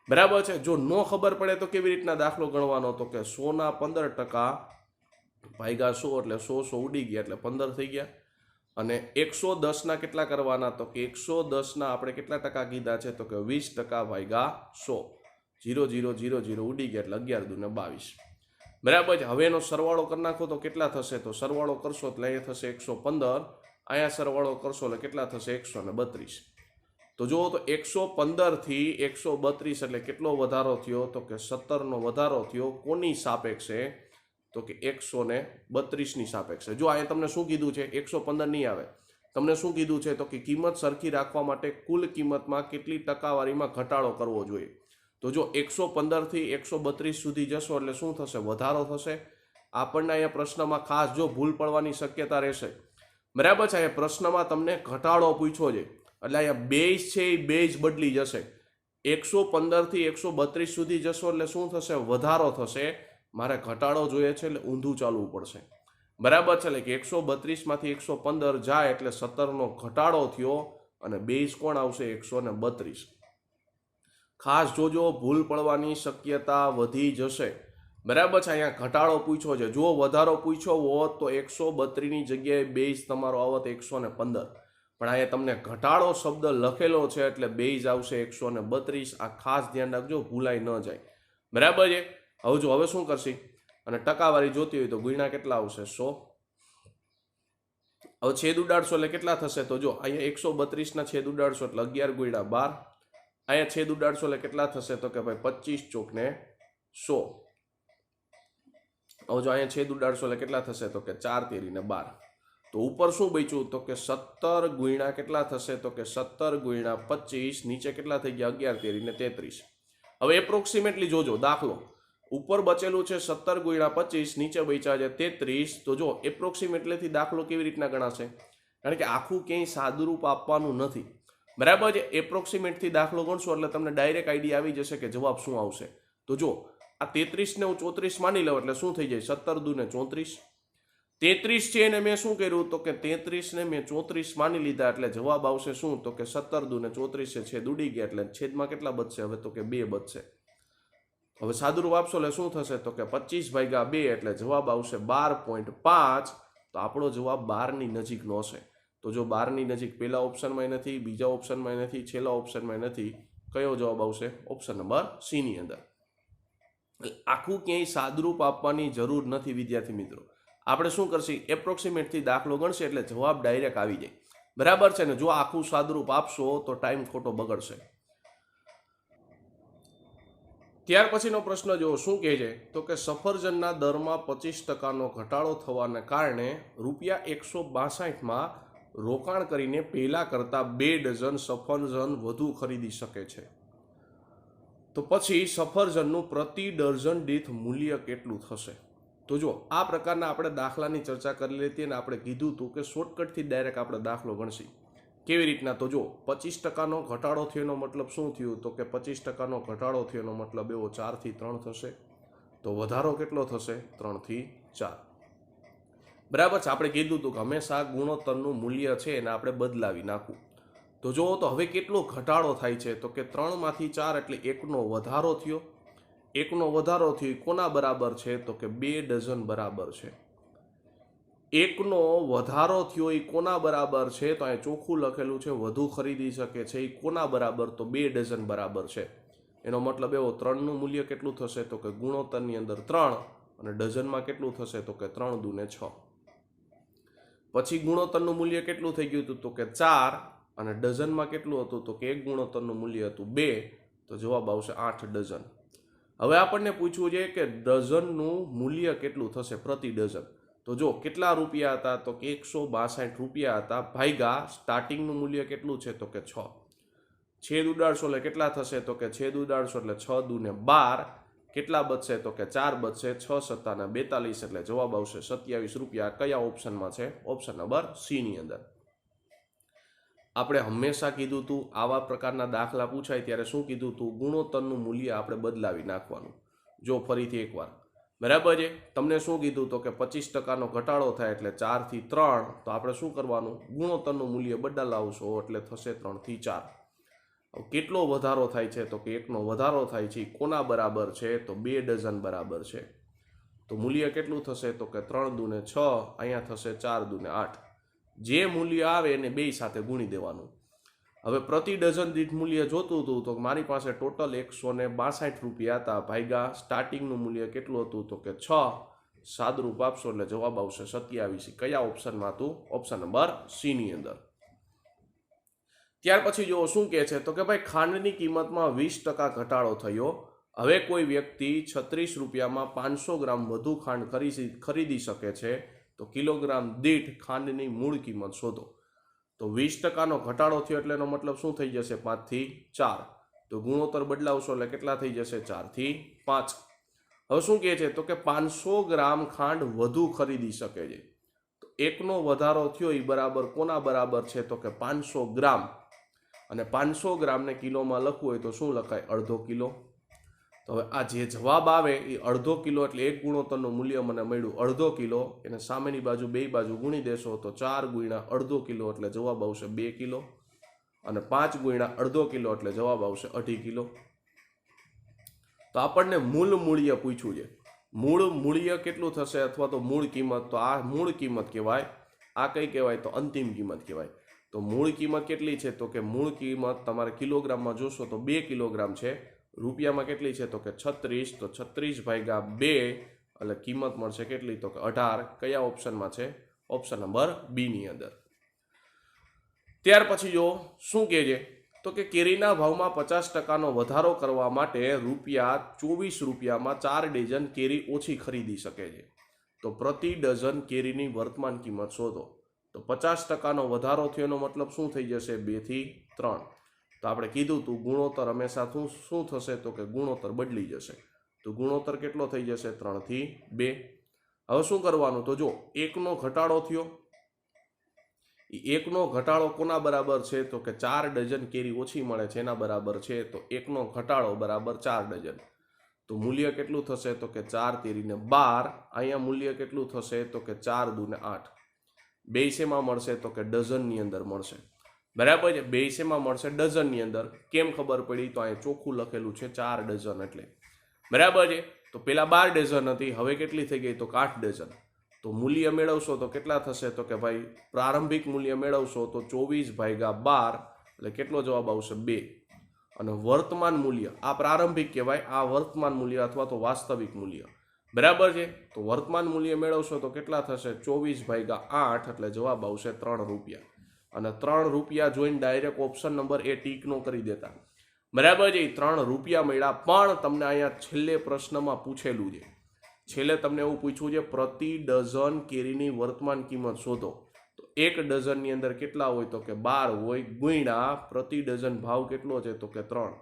બરાબર છે. જો નો ખબર પડે તો કેવી રીતના દાખલો ગણવાનો? તો કે 100ના 15% ભાગ્યા 100 એટલે 100 ઉડી ગયા એટલે 15 થઈ ગયા. અને 110ના કેટલા કરવાના? તો કે 110ના આપણે કેટલા ટકા કીધા છે? તો કે 20% ભાગ્યા 100. 0 0 0 0 ઉડી ગયા એટલે 11 દુને 22. બરાબર છે. હવે એનો સરવાળો કરી નાખો તો કેટલા થશે? તો સરવાળો કરશો એટલે અહીંયા થશે 115. અહીંયા સરવાળો કરશો એટલે કેટલા થશે? 132. તો જુઓ તો 115 થી 132 એટલે કેટલો વધારો થયો? તો કે 17નો વધારો થયો. કોની સાપેક્ષે? તો કે 132ની સાપેક્ષે. જો અહીંયા તમને શું કીધું છે? 115 નહીં આવે. તમને શું કીધું છે? તો કે કિંમત સરખી રાખવા માટે કુલ કિંમતમાં કેટલી ટકાવારીમાં ઘટાડો કરવો જોઈએ. તો જો 115 થી 132 સુધી જશો એટલે શું થશે? વધારો થશે. આપણને અહીંયા પ્રશ્નમાં ખાસ જો ભૂલ પડવાની શક્યતા રહેશે. બરાબર છે. અહીંયા પ્રશ્નમાં તમને ઘટાડો પૂછ્યો છે એટલે અહીંયા બેઝ છે એ બેઝ બદલી જશે. 115 થી 132 સુધી જશો એટલે શું થશે? વધારો થશે. મારે ઘટાડો જોઈએ છે એટલે ઊંધું ચાલવું પડશે. બરાબર છે. એટલે કે 132માંથી 115 જાય એટલે 17નો ઘટાડો થયો અને બેઝ કોણ આવશે? 132. ખાસ જોજો, ભૂલ પડવાની શક્યતા વધી જશે. બરાબર છે. અહીંયા ઘટાડો પૂછ્યો છે. જો વધારો પૂછ્યો હોત તો 132ની જગ્યાએ બેઝ તમારો આવત 115. પણ અહીંયા તમને ઘટાડો શબ્દ લખેલો છે એટલે બેઝ આવશે 132. આ ખાસ ધ્યાન રાખજો, ભૂલાઈ ન જાય. બરાબર છે. હવે જો હવે શું કરશી? અને ટકાવારી જોતી હોય તો ગુણ્યા કેટલા આવશે? 100. હવે છેદ ઉડાડશો એટલે કેટલા થશે? તો જો અહીંયા 132ના છેદ ઉડાડશો એટલે 11 ગુણ્યા 12. અહીંયા છેદ ઉડાડશો એટલે કેટલા થશે? તો કે ભાઈ 25 ચોક ને 100. હવે જો અહીંયા છેદ ઉડાડશો એટલે કેટલા થશે? તો કે 4 તેરી ને 12. તો ઉપર શું બચ્યું? તો કે 17 ગુણ્યા કેટલા થશે? તો કે 17 ગુણ્યા 25. નીચે કેટલા થઈ ગયા? 11 તેરી ને 33. હવે એપ્રોક્સિમેટલી જોજો દાખલો. ઉપર બચેલું છે 17 ગુણ્યા 25, નીચે બચ્યા છે 33. તો જો એપ્રોક્સિમેટલીથી દાખલો કેવી રીતના ગણાશે? કારણ કે આખું ક્યાંય સાદુરૂપ આપવાનું નથી. બરાબર છે. એપ્રોક્સિમેટથી દાખલો ગણશો એટલે તમને ડાયરેક્ટ આઈડિયા આવી જશે કે જવાબ શું આવશે. તો જો આ 33 ને હું 34 માની લઉં એટલે શું થઈ જાય? 17 દુ ને 34. 33 છે એને મેં શું કર્યું? તો કે 33 ને મેં 34 માની લીધા એટલે જવાબ આવશે શું? તો કે 17 દુ ને 34 છે. છેદ ઉડી ગયા એટલે છેદમાં કેટલા બચશે? હવે તો કે 2 બચશે. હવે સાદુરૂપ આપશો એટલે શું થશે? તો કે 25/2 એટલે જવાબ આવશે 12.5. તો આપણો જવાબ 12ની નજીકનો હશે. તો જો 12ની નજીક પહેલા ઓપ્શનમાં નથી, બીજા ઓપ્શનમાં નથી, છેલ્લા ઓપ્શનમાં નથી, કયો જવાબ આવશે? ઓપ્શન નંબર સી ની અંદર. આખું ક્યાંય સાદુરૂપ આપવાની જરૂર નથી વિદ્યાર્થી મિત્રો. આપણે શું કરશે? એપ્રોક્સિમેટથી દાખલો ગણશે એટલે જવાબ ડાયરેક્ટ આવી જાય. બરાબર છે ને? જો આખું સાદુરૂપ આપશો તો ટાઈમ ખોટો બગડશે. ત્યાર પછીનો પ્રશ્ન જો શું કહે છે? તો કે સફરજનના દરમાં 25%નો ઘટાડો થવાને કારણે ₹162માં રોકાણ કરીને પહેલા કરતાં 2 ડઝન સફરજન વધુ ખરીદી શકે છે. તો પછી સફરજનનું પ્રતિ ડઝન દીઠ મૂલ્ય કેટલું થશે? તો જો આ પ્રકારના આપણે દાખલાની ચર્ચા કરી લીધી અને આપણે કીધું હતું કે શોર્ટકટથી ડાયરેક્ટ આપણે દાખલો ગણશી. કેવી રીતના? તો જો 25%નો ઘટાડો થયોનો મતલબ શું થયું? તો કે 25%નો ઘટાડો થયોનો મતલબ એવો 4 થી 3 થશે. તો વધારો કેટલો થશે? 3 થી 4. બરાબર છે. આપણે કીધું હતું કે હંમેશા ગુણોત્તરનું મૂલ્ય છે એને આપણે બદલાવી નાખવું. તો જુઓ તો હવે કેટલો ઘટાડો થાય છે? તો કે 3માંથી 4 એટલે 1નો વધારો થયો. 1નો વધારો થયો કોના બરાબર છે? તો કે 2 ડઝન બરાબર છે. 1નો વધારો થયો એ કોના બરાબર છે? તો અહીં ચોખ્ખું લખેલું છે વધુ ખરીદી શકે છે. એ કોના બરાબર? તો 2 ડઝન બરાબર છે. એનો મતલબ એવો 3નું મૂલ્ય કેટલું થશે? તો કે ગુણોત્તરની અંદર 3 અને ડઝનમાં કેટલું થશે? તો કે 3 દુ ને 6. પછી ગુણોત્તરનું મૂલ્ય કેટલું થઈ ગયું હતું? તો કે 4 અને ડઝનમાં કેટલું હતું તો કે એક ગુણોત્તરનું મૂલ્ય હતું 2, તો જવાબ આવશે 8 ડઝન. હવે આપણને પૂછવું છે કે ડઝનનું મૂલ્ય કેટલું થશે પ્રતિ ડઝન. તો જો કેટલા રૂપિયા હતા તો કે 162 રૂપિયા હતા, ભાગ્યા સ્ટાર્ટિંગનું મૂલ્ય કેટલું છે તો કે 6. છેદ ઉડાડશો એટલે કેટલા થશે તો કે છેદ ઉડાડશો એટલે 6 દુ ને 12, કેટલા બચશે તો કે 4 બચશે, 6 સત્તા ને 42, એટલે જવાબ આવશે 27 રૂપિયા. કયા ઓપ્શનમાં છે? ઓપ્શન નંબર સી ની અંદર. આપણે હંમેશા કીધું હતું આવા પ્રકારના દાખલા પૂછાય ત્યારે શું કીધું હતું? ગુણોત્તરનું મૂલ્ય આપણે બદલાવી નાખવાનું. જો ફરીથી એકવાર, બરાબર છે, તમને શું કીધું તો કે 25% ઘટાડો થાય એટલે 4 થી 3, તો આપણે શું કરવાનું? ગુણોત્તરનું મૂલ્ય બદલાવશો એટલે થશે 3 થી 4. કેટલો વધારો થાય છે તો કે 1નો વધારો થાય છે. કોના બરાબર છે તો 2 ડઝન બરાબર છે. તો મૂલ્ય કેટલું થશે તો કે 3 દુ ને 6, અહીંયા થશે 4 દુ ને 8. જે મૂલ્ય આવે એને 2 સાથે ગુણી દેવાનું. હવે પ્રતિ ડઝન દીઠ મૂલ્ય જોતું હતું તો મારી પાસે ટોટલ 162 રૂપિયા હતા, ભાગ્યા સ્ટાર્ટિંગનું મૂલ્ય કેટલું હતું તો કે 6, સાદરૂપ આપશો એટલે જવાબ આવશે 27. કયા ઓપ્શનમાં હતું? ઓપ્શન નંબર સી ની અંદર. ત્યાર પછી જો શું કહે છે તો કે ભાઈ ખાંડની કિંમતમાં 20% ઘટાડો થયો. હવે કોઈ વ્યક્તિ 36 રૂપિયામાં 500 ગ્રામ વધુ ખાંડ ખરીદી શકે છે, તો કિલોગ્રામ દીઠ ખાંડની મૂળ કિંમત શોધો. તો 20%નો ઘટાડો થયો એટલે એનો મતલબ શું થઈ જશે? 5 થી 4. તો ગુણોત્તર બદલાવશો એટલે કેટલા થઈ જશે? 4 થી 5. હવે શું કહે છે તો કે 500 ગ્રામ ખાંડ વધુ ખરીદી શકે છે. તો 1નો વધારો થયો એ બરાબર કોના બરાબર છે તો કે 500 ગ્રામ. અને 500 ગ્રામને કિલોમાં લખવું હોય તો શું લખાય? અડધો કિલો. તો હવે આ જે જવાબ આવે એ અડધો કિલો, એટલે એક ગુણોત્તરનું મૂલ્ય મને મળ્યું અડધો કિલો. એને સામેની બાજુ બે બાજુ ગુણી દેશો તો 4 ગુણ્યા અડધો કિલો એટલે જવાબ આવશે 2 કિલો, અને 5 ગુણ્યા અડધો કિલો એટલે જવાબ આવશે 2.5 કિલો. તો આપણને મૂળ મૂલ્ય પૂછ્યું છે. મૂળ મૂલ્ય કેટલું થશે અથવા તો મૂળ કિંમત, તો આ મૂળ કિંમત કહેવાય. આ કઈ કહેવાય? તો અંતિમ કિંમત કહેવાય. તો મૂળ કિંમત કેટલી છે તો કે મૂળ કિંમત તમારે કિલોગ્રામમાં જોશો તો 2 કિલોગ્રામ છે. રૂપિયામાં કેટલી છે તો કે 36, તો 36 ભાગ્યા 2 એટલે કિંમત મળશે કેટલી તો કે 18. કયા ઓપ્શનમાં છે? ઓપ્શન નંબર બી ની અંદર. ત્યાર પછી જો શું કહે છે તો કે કેરીના ભાવમાં 50%નો વધારો કરવા માટે ₹24માં 4 ડઝન કેરી ઓછી ખરીદી શકે છે. તો પ્રતિ ડઝન કેરીની વર્તમાન કિંમત શોધો. તો 50%નો વધારો થયો એનો મતલબ શું થઈ જશે? 2 થી 3. તો આપણે કીધું તું ગુણોત્તર હંમેશા શું થશે તો કે ગુણોત્તર બદલી જશે. તો ગુણોત્તર કેટલો થઈ જશે? 3 થી 2. હવે શું કરવાનું? તો જો 1નો ઘટાડો થયો, એ 1નો ઘટાડો કોના બરાબર છે તો કે 4 ડઝન કેરી ઓછી મળે છે એના બરાબર છે. તો 1નો ઘટાડો બરાબર 4 ડઝન. તો મૂલ્ય કેટલું થશે તો કે 4 તેરીને 12. અહીંયા મૂલ્ય કેટલું થશે તો કે 4 દુ ને 8. 2 શેમાં મળશે તો કે ડઝનની અંદર મળશે. બરાબર છે, 2 શેમાં મળશે? ડઝનની અંદર. કેમ ખબર પડી? તો અહીંયા ચોખ્ખું લખેલું છે 4 ડઝન એટલે. બરાબર છે, તો પેલા 12 ડઝન હતી, હવે કેટલી થઈ ગઈ તો 8 ડઝન. તો મૂલ્ય મેળવશો તો કેટલા થશે તો કે ભાઈ પ્રારંભિક મૂલ્ય મેળવશો તો 24 ભાગ્યા 12 એટલે કેટલો જવાબ આવશે? 2. અને વર્તમાન મૂલ્ય, આ પ્રારંભિક કહેવાય, આ વર્તમાન મૂલ્ય અથવા તો વાસ્તવિક મૂલ્ય. બરાબર છે, તો વર્તમાન મૂલ્ય મેળવશો તો કેટલા થશે? 24 ભાગ્યા 8 એટલે જવાબ આવશે 3 રૂપિયા. અને 3 રૂપિયા જોઈને ડાયરેક્ટ ઓપ્શન નંબર એ ટીક નો કરી દેતા. બરાબર છે, 3 રૂપિયા મળ્યા. પણ તમને અહીંયા છેલ્લે પ્રશ્નમાં પૂછેલું છે, છેલ્લે તમને એવું પૂછ્યું છે પ્રતિ ડઝન કેરીની વર્તમાન કિંમત શોધો. તો 1 ડઝનની અંદર કેટલા હોય તો કે 12 હોય, ગુણ્યા પ્રતિ ડઝન ભાવ કેટલો છે તો કે 3,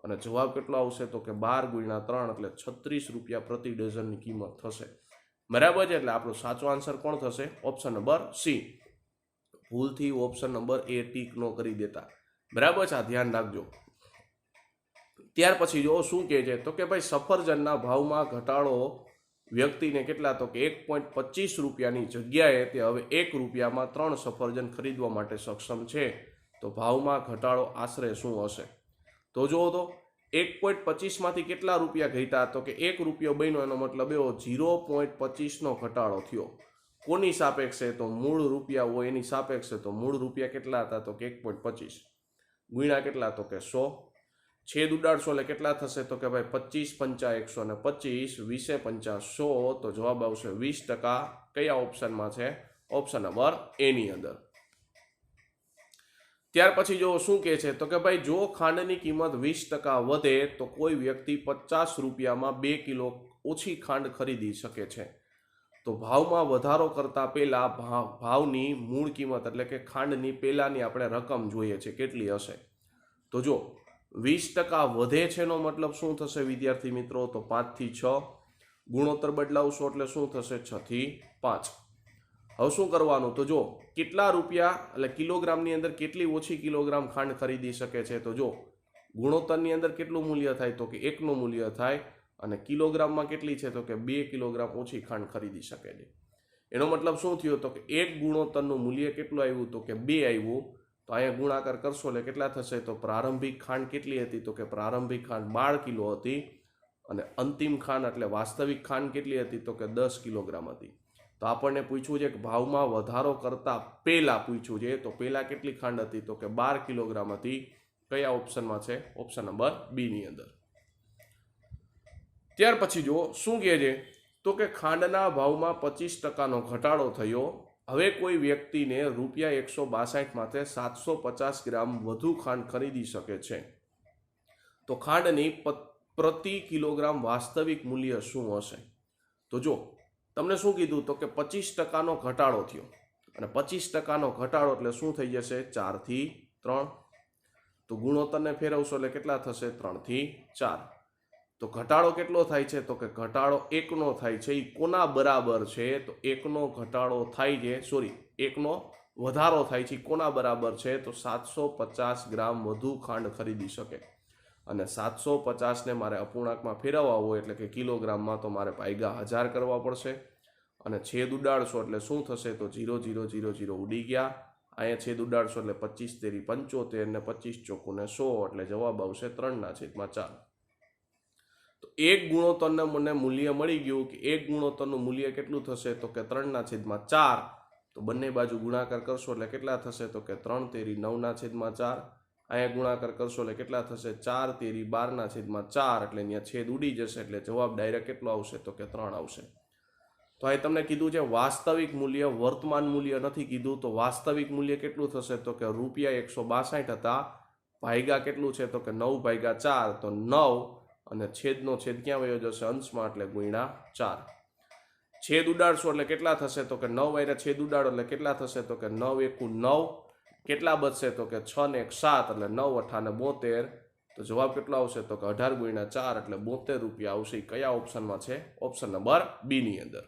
અને જવાબ કેટલો આવશે તો કે 12 ગુણ્યા 3 એટલે 36 રૂપિયા પ્રતિ ડઝનની કિંમત થશે. બરાબર છે, એટલે આપણો સાચો આન્સર કોણ થશે? Option number C. ભૂલથી ઓપ્શન નંબર એ ટીક નો કરી દેતા. બરાબર છે, આ ધ્યાન રાખજો. ત્યાર પછી જો શું કહે છે તો કે ભાઈ સફરજનના ભાવમાં ઘટાડો વ્યક્તિને કેટલા તો કે 1.25 રૂપિયાની જગ્યાએ તે હવે 1 રૂપિયામાં 3 સફરજન ખરીદવા માટે સક્ષમ છે. તો ભાવમાં ઘટાડો આશરે શું હશે? તો જો તો 1.25 માંથી કેટલા રૂપિયા ઘટ્યા તો કે 1 રૂપિયો બન્યો, એનો મતલબ એવો 0.25 નો ઘટાડો થયો. કોની સાપેક્ષે? તો મૂળ રૂપિયા હોય એની સાપેક્ષે. તો મૂળ રૂપિયા કેટલા હતા તો કે 1.25 ગુણ્યા કેટલા તો કે 100. છેદ ઉડાડશો એટલે કેટલા થશે તો કે ભાઈ 25 પંચા 125, 20 પંચા 100, તો જવાબ આવશે 20%. કયા ઓપ્શનમાં છે? ઓપ્શન નંબર એ ની અંદર. ત્યાર પછી જો શું કહે છે તો કે ભાઈ જો ખાંડની કિંમત 20% વધે તો કોઈ વ્યક્તિ 50 રૂપિયામાં 2 કિલો ઓછી ખાંડ ખરીદી શકે છે. તો ભાવમાં વધારો કરતા પહેલા ભાવની મૂળ કિંમત એટલે કે ખાંડની પહેલાની આપણે રકમ જોઈએ છે કેટલી હશે. તો જો 20% વધે છે એનો મતલબ શું થશે વિદ્યાર્થી મિત્રો? તો 5 થી 6. ગુણોત્તર બદલાવશો એટલે શું થશે? 6 થી 5. હવે શું કરવાનું? તો જો કેટલા રૂપિયા એટલે કિલોગ્રામની અંદર કેટલી ઓછી કિલોગ્રામ ખાંડ ખરીદી શકે છે? તો જો ગુણોત્તરની અંદર કેટલું મૂલ્ય થાય? તો કે 1 નું મૂલ્ય થાય. અને કિલોગ્રામમાં કેટલી છે? તો કે 2 કિલોગ્રામ ઓછી ખાંડ ખરીદી શકે છે. એનો મતલબ શું થયો? તો કે 1 ગુણોત્તરનું મૂલ્ય કેટલું આવ્યું? તો કે 2 આવ્યું. તો અહીંયા ગુણાકાર કરશો એટલે કેટલા થશે? તો પ્રારંભિક ખાંડ કેટલી હતી? તો કે પ્રારંભિક ખાંડ 12 કિલો હતી. અને અંતિમ ખાંડ એટલે વાસ્તવિક ખાંડ કેટલી હતી? તો કે 10 કિલોગ્રામ હતી. તો આપણને પૂછ્યું છે કે ભાવમાં વધારો કરતા પહેલા પૂછ્યું છે. તો પહેલા કેટલી ખાંડ હતી? તો કે 12 કિલોગ્રામ હતી. કયા ઓપ્શનમાં છે? ઓપ્શન નંબર બી ની અંદર. ત્યાર પછી જો શું કહે છે? તો કે ખાંડના ભાવમાં 25%નો ઘટાડો થયો. હવે કોઈ વ્યક્તિને ₹162 માટે 750 ગ્રામ વધુ ખાંડ ખરીદી શકે છે. તો ખાંડની પ્રતિ કિલોગ્રામ વાસ્તવિક મૂલ્ય શું હશે? તો જો તમને શું કીધું? તો કે 25%નો ઘટાડો થયો. અને 25%નો ઘટાડો એટલે શું થઈ જશે? 4 થી 3. તો ગુણોત્તરને ફેરવશો એટલે કેટલા થશે? 3 થી 4. તો ઘટાડો કેટલો થાય છે? તો કે ઘટાડો 1નો થાય છે. એ કોના બરાબર છે? તો 1નો ઘટાડો થાય છે, સોરી 1નો વધારો થાય છે. કોના બરાબર છે? તો 750 ગ્રામ વધુ ખાંડ ખરીદી શકે. અને 750 ને મારે અપૂર્ણાંકમાં ફેરવવા હોય એટલે કે કિલોગ્રામમાં તો મારે ભાગ્યા 1000 કરવા પડશે. અને છેદ ઉડાડશો એટલે શું થશે? તો 0 0 0 0 ઉડી ગયા. અહીંયા છેદ ઉડાડશો એટલે 25 તેરી 75 ને 25 ચોકુને 100 એટલે જવાબ આવશે 3/4. તો એક ગુણોત્તરને મને મૂલ્ય મળી ગયું કે એક ગુણોત્તરનું મૂલ્ય કેટલું થશે? તો કે 3/4. તો બંને બાજુ ગુણાકાર કરશો એટલે કેટલા થશે? તો કે 3 તેરી 9/4. અહીંયા ગુણાકાર કરશો એટલે કેટલા થશે? 4 તેરી 12/4. એટલે અહીંયા છેદ ઉડી જશે એટલે જવાબ ડાયરેક્ટ કેટલો આવશે? તો કે 3 આવશે. તો અહીં તમને કીધું છે વાસ્તવિક મૂલ્ય, વર્તમાન મૂલ્ય નથી કીધું. તો વાસ્તવિક મૂલ્ય કેટલું થશે? તો કે ₹162 હતા. ભાગ્યા કેટલું છે? તો કે 9/4. તો 9 અને છેદનો છેદ ક્યાં વયો જશે? અંશમાં એટલે ગુણ્યા 4. છેદ ઉડાડશો એટલે કેટલા થશે? તો કે 9 વાયરા છેદ ઉડાડો એટલે કેટલા થશે? તો કે 9 એકુ 9. કેટલા બચશે? તો કે 6 ને 1 7 એટલે 9 8 ને 72. તો જવાબ કેટલો આવશે? તો કે 18 × 4 એટલે 72 રૂપિયા આવશે. કયા ઓપ્શનમાં છે? ઓપ્શન નંબર બી ની અંદર.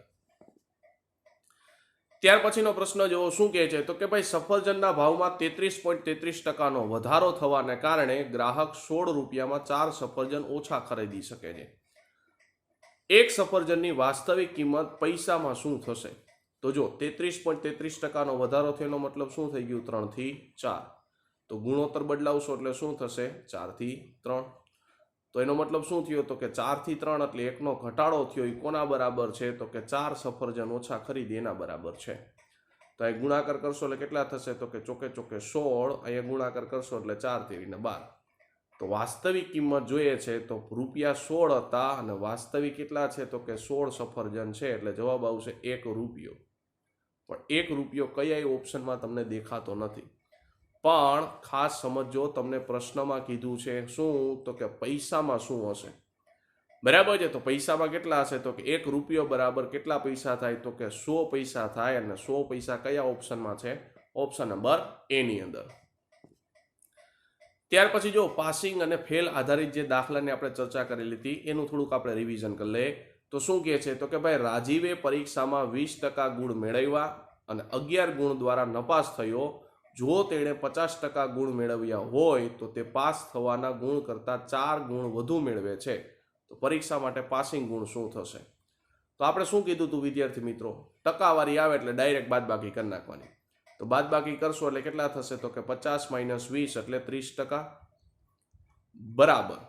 ત્યાર પછીનો પ્રશ્ન જો શું કહે છે? તો કે ભાઈ સફરજનના ભાવમાં 33.33%નો વધારો થવાને કારણે ગ્રાહક 16 રૂપિયામાં 4 સફરજન ઓછા ખરીદી શકે છે. એક સફરજનની વાસ્તવિક કિંમત પૈસામાં શું થશે? તો જો 33.33%નો વધારો થયો મતલબ શું થઈ ગયું? 3 થી 4. તો ગુણોત્તર બદલાવશો એટલે શું થશે? 4 થી 3. તો એનો મતલબ શું થયો? તો કે 4 થી 3 એટલે 1નો ઘટાડો થયો. એ કોના બરાબર છે? તો કે 4 સફરજન ઓછા ખરીદી એના બરાબર છે. તો અહીં ગુણાકાર કરશો એટલે કેટલા થશે? તો કે ચોકે ચોકે 16. અહીંયા ગુણાકાર કરશો એટલે 4 તેરી 12. તો વાસ્તવિક કિંમત જોઈએ છે તો ₹16 હતા અને વાસ્તવિક કેટલા છે? તો કે 16 સફરજન છે. એટલે જવાબ આવશે ₹1. પણ ₹1 કયા ઓપ્શનમાં તમને દેખાતો નથી. પણ ખાસ સમજો, તમને પ્રશ્નમાં કીધું છે શું? તો કે પૈસામાં શું હશે? બરાબર છે. તો પૈસામાં કેટલા હશે? તો કે ₹1 બરાબર કેટલા પૈસા થાય? તો કે 100 પૈસા થાય. અને 100 પૈસા કયા ઓપ્શનમાં છે? ઓપ્શન નંબર એ ની અંદર. ત્યાર પછી જો પાસિંગ અને ફેલ આધારિત જે દાખલાની આપણે ચર્ચા કરેલી હતી એનું થોડુંક આપણે રિવિઝન કરી લઈએ. તો શું કહે છે? તો કે ભાઈ રાજીવે પરીક્ષામાં 20% ગુણ મેળવ્યા અને 11 ગુણ દ્વારા નપાસ થયો. જો તેણે 50% ગુણ મેળવ્યા હોય તો તે પાસ થવાના ગુણ કરતાં 4 ગુણ વધુ મેળવે છે. તો પરીક્ષા માટે પાસિંગ ગુણ શું થશે? તો આપણે શું કીધું હતું વિદ્યાર્થી મિત્રો? ટકાવારી આવે એટલે ડાયરેક્ટ બાદબાકી કરી નાખવાની. તો બાદબાકી કરશો એટલે કેટલા થશે? તો કે 50 - 20 એટલે 30% બરાબર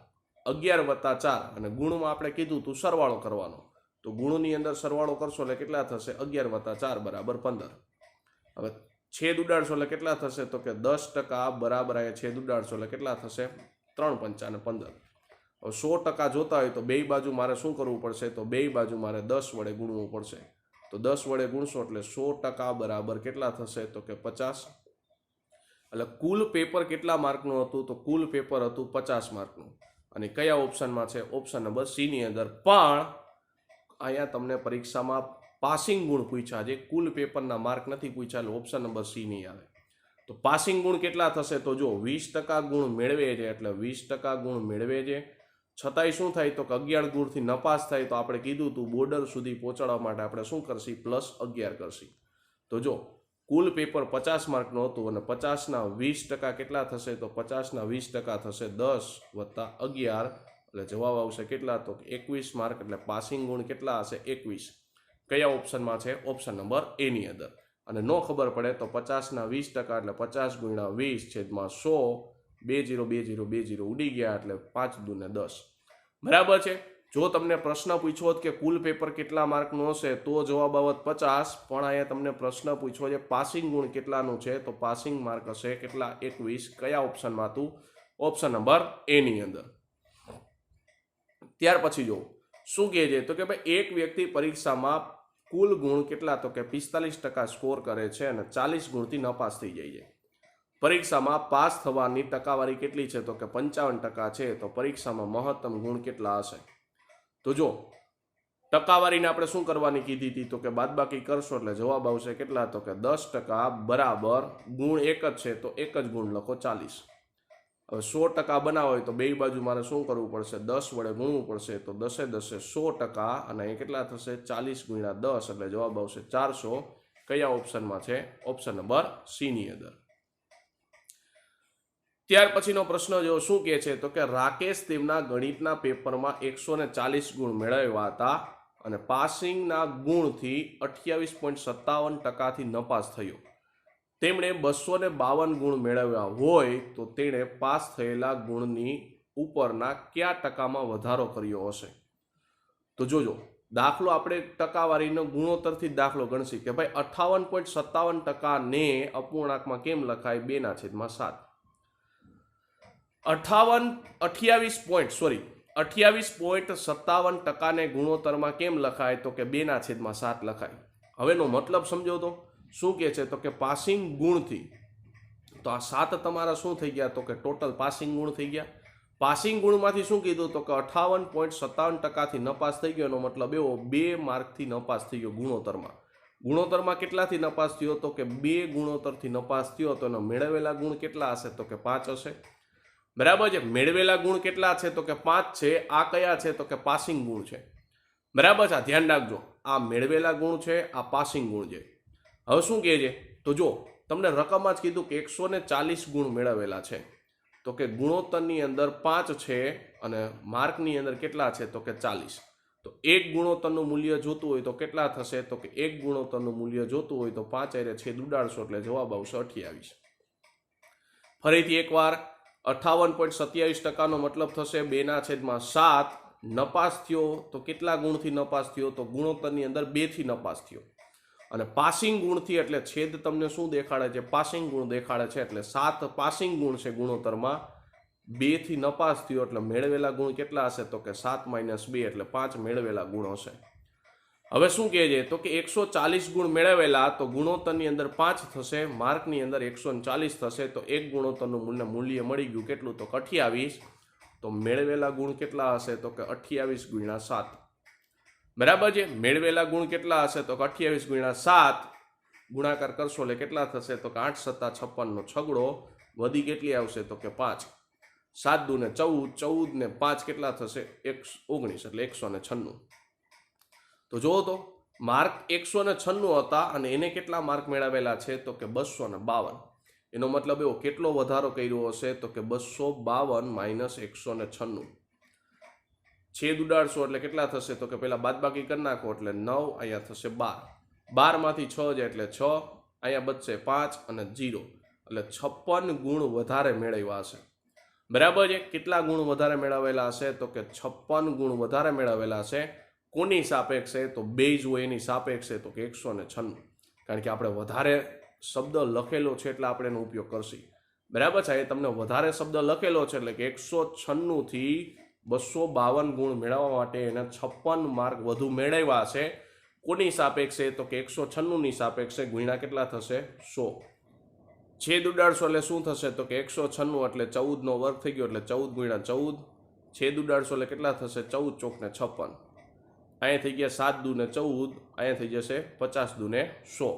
11 + 4. અને ગુણમાં આપણે કીધું તું સરવાળો કરવાનો. તો ગુણની અંદર સરવાળો કરશો એટલે કેટલા થશે? 11 + 4 બરાબર 15. હવે છેદ ઉડાડશો એટલે કેટલા થશે? તો કે 10% બરાબર અહીંયા છેદ ઉડાડશો એટલે કેટલા થશે? 3 × 5 = 15. હવે 100% જોતા હોય તો બે બાજુ મારે શું કરવું પડશે? તો બે બાજુ મારે 10 વડે ગુણવું પડશે. તો 10 વડે ગુણશો એટલે 100% બરાબર કેટલા થશે? તો કે 50. એટલે કુલ પેપર કેટલા માર્કનું હતું? તો કુલ પેપર હતું 50 માર્કનું. અને કયા ઓપ્શનમાં છે? ઓપ્શન નંબર સી ની અંદર. પણ અહીંયા તમને પરીક્ષામાં પાસિંગ ગુણ પૂછ્યા છે, કુલ પેપરના માર્ક નથી પૂછ્યા, એટલે ઓપ્શન નંબર સી નહીં આવે. તો પાસિંગ ગુણ કેટલા થશે? તો જો 20% ગુણ મેળવે છે એટલે 20% ગુણ મેળવે છે, છતાંય શું થાય તો કે 11 ગુણથી નપાસ થાય. તો આપણે કીધું તું બોર્ડર સુધી પહોંચાડવા માટે આપણે શું કરશી? +11 કરશી. તો જો કુલ પેપર 50 માર્કનું હતું અને 50ના 20% કેટલા થશે? તો 50ના 20% થશે 10 + 11, એટલે જવાબ આવશે કેટલા? તો 21 માર્ક. એટલે પાસિંગ ગુણ કેટલા હશે? 21. કયા ઓપ્શનમાં છે? ઓપ્શન નંબર એ ની અંદર. અને નો ખબર પડે તો 50ના 20% એટલે 50 × 20/100, 20 20 20 ઉડી ગયા એટલે 5 દૂને 10. બરાબર છે. જો તમને પ્રશ્ન પૂછ્યો હોત કે કુલ પેપર કેટલા માર્કનું હશે તો જવાબ આવત 50, પણ અહીંયા તમને પ્રશ્ન પૂછ્યો છે પાસિંગ ગુણ કેટલાનું છે, તો પાસિંગ માર્ક હશે કેટલા? 21. કયા ઓપ્શનમાં હતું? ઓપ્શન નંબર એ ની અંદર. ત્યાર પછી જો શું કહે છે તો કે ભાઈ એક વ્યક્તિ પરીક્ષામાં કુલ ગુણ કેટલા? તો કે 45% સ્કોર કરે છે અને 40 ગુણથી નપાસ થઈ જાય છે. પરીક્ષામાં પાસ થવાની ટકાવારી કેટલી છે? તો કે 55% છે. તો પરીક્ષામાં મહત્તમ ગુણ કેટલા હશે? તો જો ટકાવારીને આપણે શું કરવાની કીધી હતી? તો કે બાદબાકી કરશો એટલે જવાબ આવશે કેટલા? તો કે 10% બરાબર ગુણ એક જ છે તો એક જ ગુણ લખો 40. હવે 100% બનાવો હોય તો બે બાજુ મારે શું કરવું પડશે? 10 વડે ગુણવું પડશે. તો 10 10 100%, અને અહીં કેટલા થશે? 40 × 10 એટલે જવાબ આવશે 400. કયા ઓપ્શનમાં છે? ઓપ્શન નંબર સી ની અંદર. ત્યાર પછીનો પ્રશ્ન જો શું કહે છે તો કે રાકેશ તેમના ગણિતના પેપરમાં 140 ગુણ મેળવ્યા હતા અને પાસિંગના ગુણથી 28.57%થી નપાસ થયો. તેમણે 252 ગુણ મેળવ્યા હોય તો તેણે પાસ થયેલા ગુણની ઉપરના કયા ટકામાં વધારો કર્યો હશે? તો જોજો દાખલો આપણે ટકાવારીનો ગુણોત્તરથી દાખલો ગણશી કે ભાઈ 58.57% ને અપૂર્ણાંકમાં કેમ લખાય? 2/7. 28.57% ને ગુણોત્તરમાં કેમ લખાય? તો કે 2/7 લખાય. હવેનો મતલબ સમજો તો શું કહે છે? તો કે પાસિંગ ગુણથી, તો આ 7 તમારા શું થઈ ગયા? તો કે ટોટલ પાસિંગ ગુણ થઈ ગયા. પાસિંગ ગુણમાંથી શું કીધું? તો કે 58.57%થી નપાસ થઈ ગયો. એનો મતલબ એવો 2 માર્કથી નપાસ થઈ ગયો ગુણોત્તરમાં. ગુણોત્તરમાં કેટલાથી નપાસ થયો? તો કે 2 ગુણોત્તરથી નપાસ થયો. તો એનો મેળવેલા ગુણ કેટલા હશે? તો કે 5 હશે. બરાબર છે. મેળવેલા ગુણ કેટલા છે? તો કે 5 છે. આ કયા છે? તો કે પાસિંગ ગુણ છે. બરાબર છે. ધ્યાન રાખજો, આ મેળવેલા ગુણ છે, આ પાસિંગ ગુણ છે. હવે શું કહે છે? તો જો તમને રકમમાં જ કીધું કે 140 ગુણ મેળવેલા છે, તો કે ગુણોત્તરની અંદર 5 છે અને માર્કની અંદર કેટલા છે? તો કે 40. તો એક ગુણોત્તરનું મૂલ્ય જોતું હોય તો કેટલા થશે? તો કે એક ગુણોત્તરનું મૂલ્ય જોતું હોય તો 5 હારે છેદ ઉડાડશો એટલે જવાબ આવશે 28. ફરીથી એકવાર 58.27%નો મતલબ થશે 2/7. નપાસ થયો તો કેટલા ગુણથી નપાસ થયો? તો ગુણોત્તરની અંદર 2થી નપાસ થયો. અને પાસિંગ ગુણથી એટલે છેદ તમને શું દેખાડે છે? પાસિંગ ગુણ દેખાડે છે. એટલે 7 પાસિંગ ગુણ છે ગુણોત્તરમાં, 2થી નપાસ થયો એટલે મેળવેલા ગુણ કેટલા હશે? તો કે 7 - 2 એટલે 5 મેળવેલા ગુણ હશે. હવે શું કહે છે? તો કે 140 ગુણ મેળવેલા તો ગુણોત્તરની અંદર 5 થશે, માર્કની અંદર 140 થશે. તો એક ગુણોત્તરનું મૂલ્ય મળી ગયું કેટલું? તો 28. તો મેળવેલા ગુણ કેટલા હશે? તો કે 28 × 7. બરાબર છે. મેળવેલા ગુણ કેટલા હશે? તો 28 × 7 ગુણાકાર કરશો એટલે કેટલા થશે? તો કે 8 + 56 નો છગડો વધી કેટલી આવશે? તો કે 5. 7 દૂને 14, 14 ને 5 કેટલા થશે? 19 એટલે 196. તો જુઓ તો માર્ક 196 હતા અને એને કેટલા માર્ક મેળવેલા છે? તો કે 252. એનો મતલબ એવો કેટલો વધારો કર્યો હશે? તો કે 252 - 196. છેદ ઉડાડશો એટલે કેટલા થશે? તો કે પેલા બાદબાકી કરી નાખો એટલે 9, અહીંયા થશે 12. 12 માંથી 6 જાય એટલે 6, અહીંયા બચશે 5 અને 0 એટલે 56 ગુણ વધારે મેળવ્યા હશે. બરાબર છે. કેટલા ગુણ વધારે મેળવેલા હશે? તો કે 56 ગુણ વધારે મેળવેલા છે. કોની સાપેક્ષે? તો બેઝ હોય એની સાપેક્ષે, તો કે 196. કારણ કે આપણે વધારે શબ્દ લખેલો છે એટલે આપણે એનો ઉપયોગ કરશી. બરાબર છે. એ તમને વધારે શબ્દ લખેલો છે એટલે કે 196 થી 252 ગુણ મેળવવા માટે એને 56 માર્ક વધુ મેળવ્યા છે. કોની સાપેક્ષે? તો કે 196 ની સાપેક્ષે ગુણ્યા કેટલા થશે? 100. છેદ ઉડાડશો એટલે શું થશે તો કે 196 એટલે 14નો વર્ગ થઈ ગયો એટલે 14 ગુણ્યા 14. છેદ ઉડાડશો એટલે કેટલા થશે 14 ચોક ને 56. અહીંયા થઈ ગયા 7 દુ ને 14, અહીંયા થઈ જશે 50 દુ ને 100.